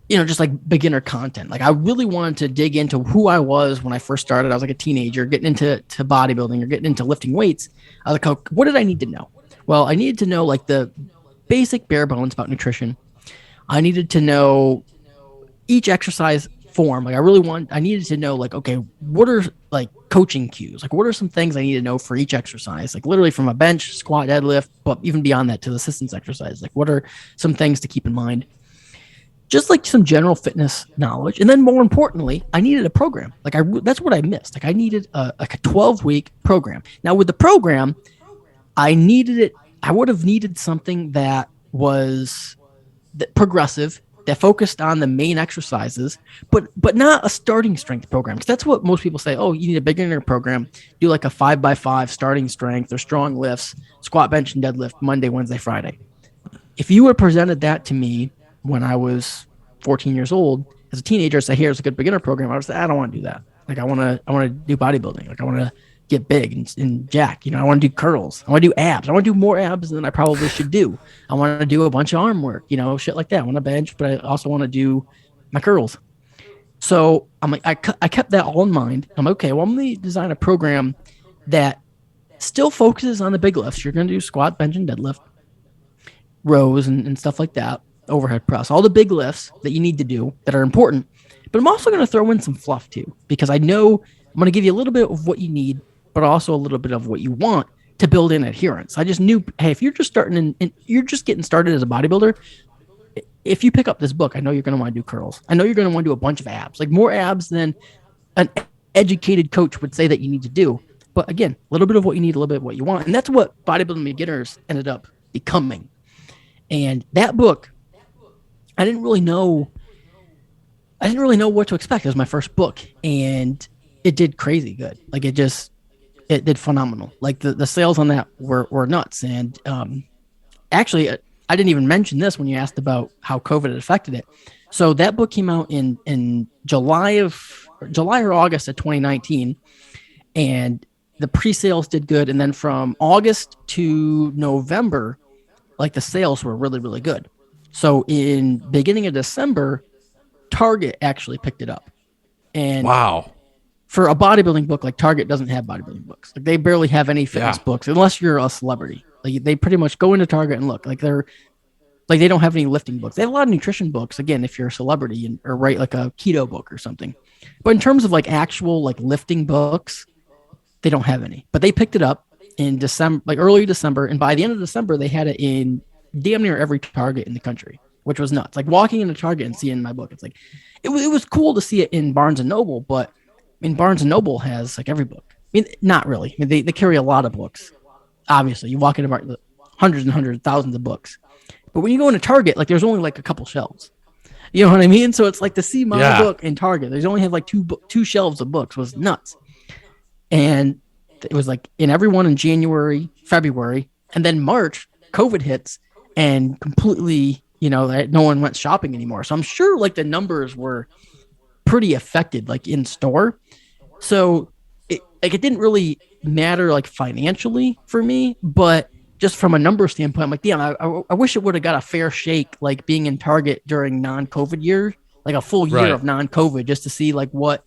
just like beginner content. Like I really wanted to dig into who I was when I first started. I was like a teenager getting into bodybuilding or getting into lifting weights. I was like, what did I need to know? Well, I needed to know like the basic bare bones about nutrition. I needed to know each exercise form. Like I needed to know like, okay, what are like coaching cues? Like what are some things I need to know for each exercise? Like literally from a bench, squat, deadlift, but even beyond that to the assistance exercise. Like what are some things to keep in mind? Just like some general fitness knowledge. And then more importantly, I needed a program. Like that's what I missed. Like I needed a 12-week program. Now with the program, I would have needed something that was progressive, that focused on the main exercises, but not a starting strength program. Because that's what most people say. Oh, you need a beginner program. Do like a 5x5 starting strength or strong lifts, squat, bench, and deadlift Monday, Wednesday, Friday. If you had presented that to me when I was 14 years old, as a teenager, say, here's a good beginner program, I would say, I don't want to do that. Like I want to do bodybuilding. Like I want to get big and jack. I want to do curls. I want to do abs. I want to do more abs than I probably should do. I want to do a bunch of arm work, shit like that. I want to bench, but I also want to do my curls. So I'm like, I kept that all in mind. I'm like, okay, well, I'm going to design a program that still focuses on the big lifts. You're going to do squat, bench, and deadlift, rows, and stuff like that, overhead press, all the big lifts that you need to do that are important. But I'm also going to throw in some fluff too, because I know I'm going to give you a little bit of what you need, but also a little bit of what you want to build in adherence. I just knew, hey, if you're just starting and you're just getting started as a bodybuilder, if you pick up this book, I know you're going to want to do curls. I know you're going to want to do a bunch of abs, like more abs than an educated coach would say that you need to do. But again, a little bit of what you need, a little bit of what you want. And that's what bodybuilding beginners ended up becoming. And that book, I didn't really know what to expect. It was my first book, and it did crazy good. Like it did phenomenal. Like the sales on that were nuts. And actually, I didn't even mention this when you asked about how COVID had affected it. So that book came out in July or August of 2019, and the pre-sales did good. And then from August to November, like the sales were really, really good. So in beginning of December, Target actually picked it up. And Wow. for a bodybuilding book, like Target doesn't have bodybuilding books. Like they barely have any fitness books unless you're a celebrity. Like they pretty much go into Target and look. Like they don't have any lifting books. They have a lot of nutrition books, again, if you're a celebrity or write like a keto book or something. But in terms of like actual like lifting books, they don't have any. But they picked it up in December, like early December, and by the end of December, they had it in damn near every Target in the country, which was nuts. Like walking into Target and seeing my book, it's like it was cool to see it in Barnes and Noble, but I mean Barnes and Noble has like every book. I mean, not really. I mean, they carry a lot of books. Obviously, you walk into hundreds and hundreds, thousands of books. But when you go into Target, like there's only like a couple shelves. You know what I mean? So it's like to see my book in Target, there's only have like two shelves of books was nuts. And it was like in everyone in January, February, and then March, COVID hits and completely, no one went shopping anymore. So I'm sure like the numbers were pretty affected, like in store. So it didn't really matter like financially for me, but just from a number standpoint, I'm like, damn, I wish it would have got a fair shake, like being in Target during non-COVID year, like a full year of non-COVID, just to see like what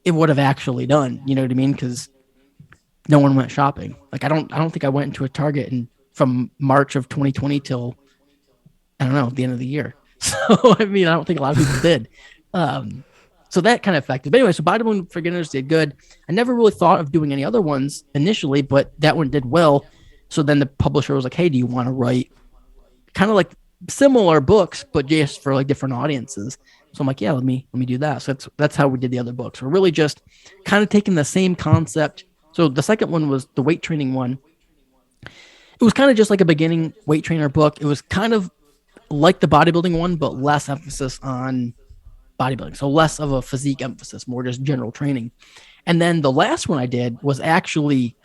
it would have actually done. You know what I mean? Because no one went shopping. Like I don't think I went into a Target from March of 2020 till I don't know the end of the year. So I mean, I don't think a lot of people did. So that kind of affected. But anyway, so bodybuilding for beginners did good. I never really thought of doing any other ones initially, but that one did well. So then the publisher was like, hey, do you want to write kind of like similar books, but just for like different audiences? So I'm like, yeah, let me do that. So that's how we did the other books. We're really just kind of taking the same concept. So the second one was the weight training one. It was kind of just like a beginning weight trainer book. It was kind of like the bodybuilding one, but less emphasis on bodybuilding. So less of a physique emphasis, more just general training. And then the last one I did was actually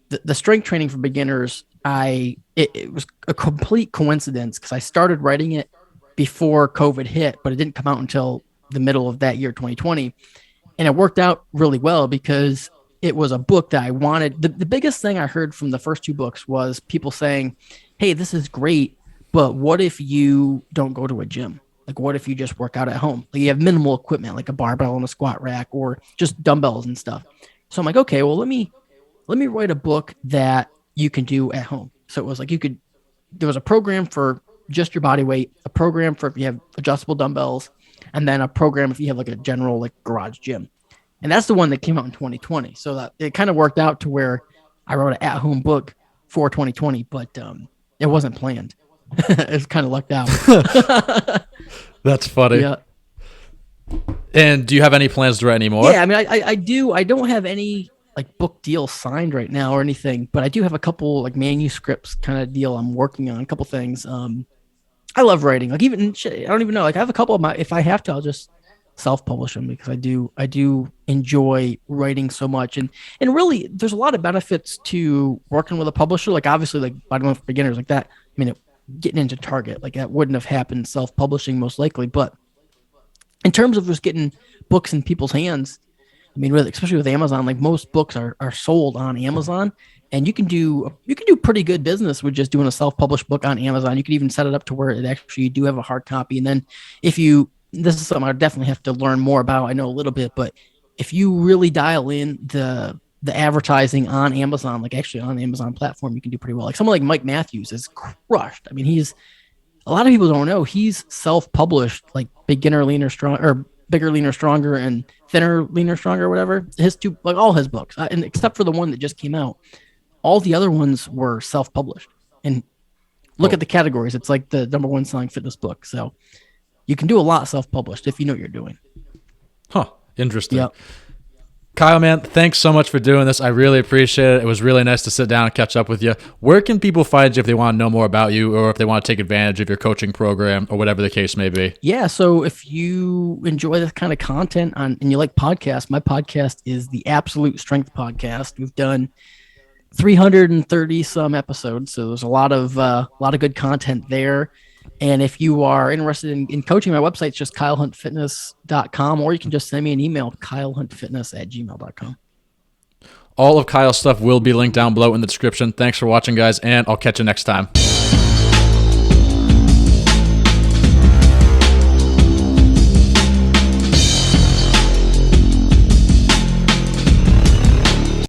the strength training for beginners. It was a complete coincidence because I started writing it before COVID hit, but it didn't come out until the middle of that year, 2020. And it worked out really well because it was a book that I wanted. The biggest thing I heard from the first two books was people saying, hey, this is great, but what if you don't go to a gym? Like, what if you just work out at home? Like you have minimal equipment, like a barbell and a squat rack or just dumbbells and stuff. So I'm like, okay, well, let me write a book that you can do at home. So it was like there was a program for just your body weight, a program for if you have adjustable dumbbells, and then a program if you have like a general like garage gym. And that's the one that came out in 2020. So that it kind of worked out to where I wrote an at-home book for 2020, but it wasn't planned. It's kind of lucked out. That's funny. Yeah. And do you have any plans to write any more? Yeah, I mean, I do. I don't have any like book deal signed right now or anything, but I do have a couple like manuscripts kind of deal I'm working on, a couple things. I love writing. Like even shit, I don't even know. Like I have a couple of if I have to, I'll just self-publish them because I do enjoy writing so much. And really there's a lot of benefits to working with a publisher. Like obviously like bodybuilding for beginners like that. I mean, getting into Target, like that wouldn't have happened self-publishing most likely. But in terms of just getting books in people's hands, I mean, really, especially with Amazon, like most books are sold on Amazon, and you can do pretty good business with just doing a self-published book on Amazon. You could even set it up to where it actually you do have a hard copy, and then if you this is something I definitely have to learn more about. I know a little bit, but if you really dial in the advertising on Amazon, like actually on the Amazon platform, you can do pretty well. Like someone like Mike Matthews is crushed. I mean, he's a lot of people don't know he's self-published, like Beginner, Leaner, Strong, or Bigger, Leaner, Stronger, and Thinner, Leaner, Stronger, whatever. His two, like all his books, and except for the one that just came out, all the other ones were self-published. And look at the categories; it's like the number one selling fitness book. So you can do a lot self-published if you know what you're doing. Huh. Interesting. Yep. Kyle, man, thanks so much for doing this. I really appreciate it. It was really nice to sit down and catch up with you. Where can people find you if they want to know more about you or if they want to take advantage of your coaching program or whatever the case may be? Yeah, so if you enjoy this kind of content and you like podcasts, my podcast is the Absolute Strength Podcast. We've done 330 some episodes, so there's a lot of good content there. And if you are interested in coaching, my website's just kylehuntfitness.com, or you can just send me an email, kylehuntfitness@gmail.com. All of Kyle's stuff will be linked down below in the description. Thanks for watching, guys, and I'll catch you next time.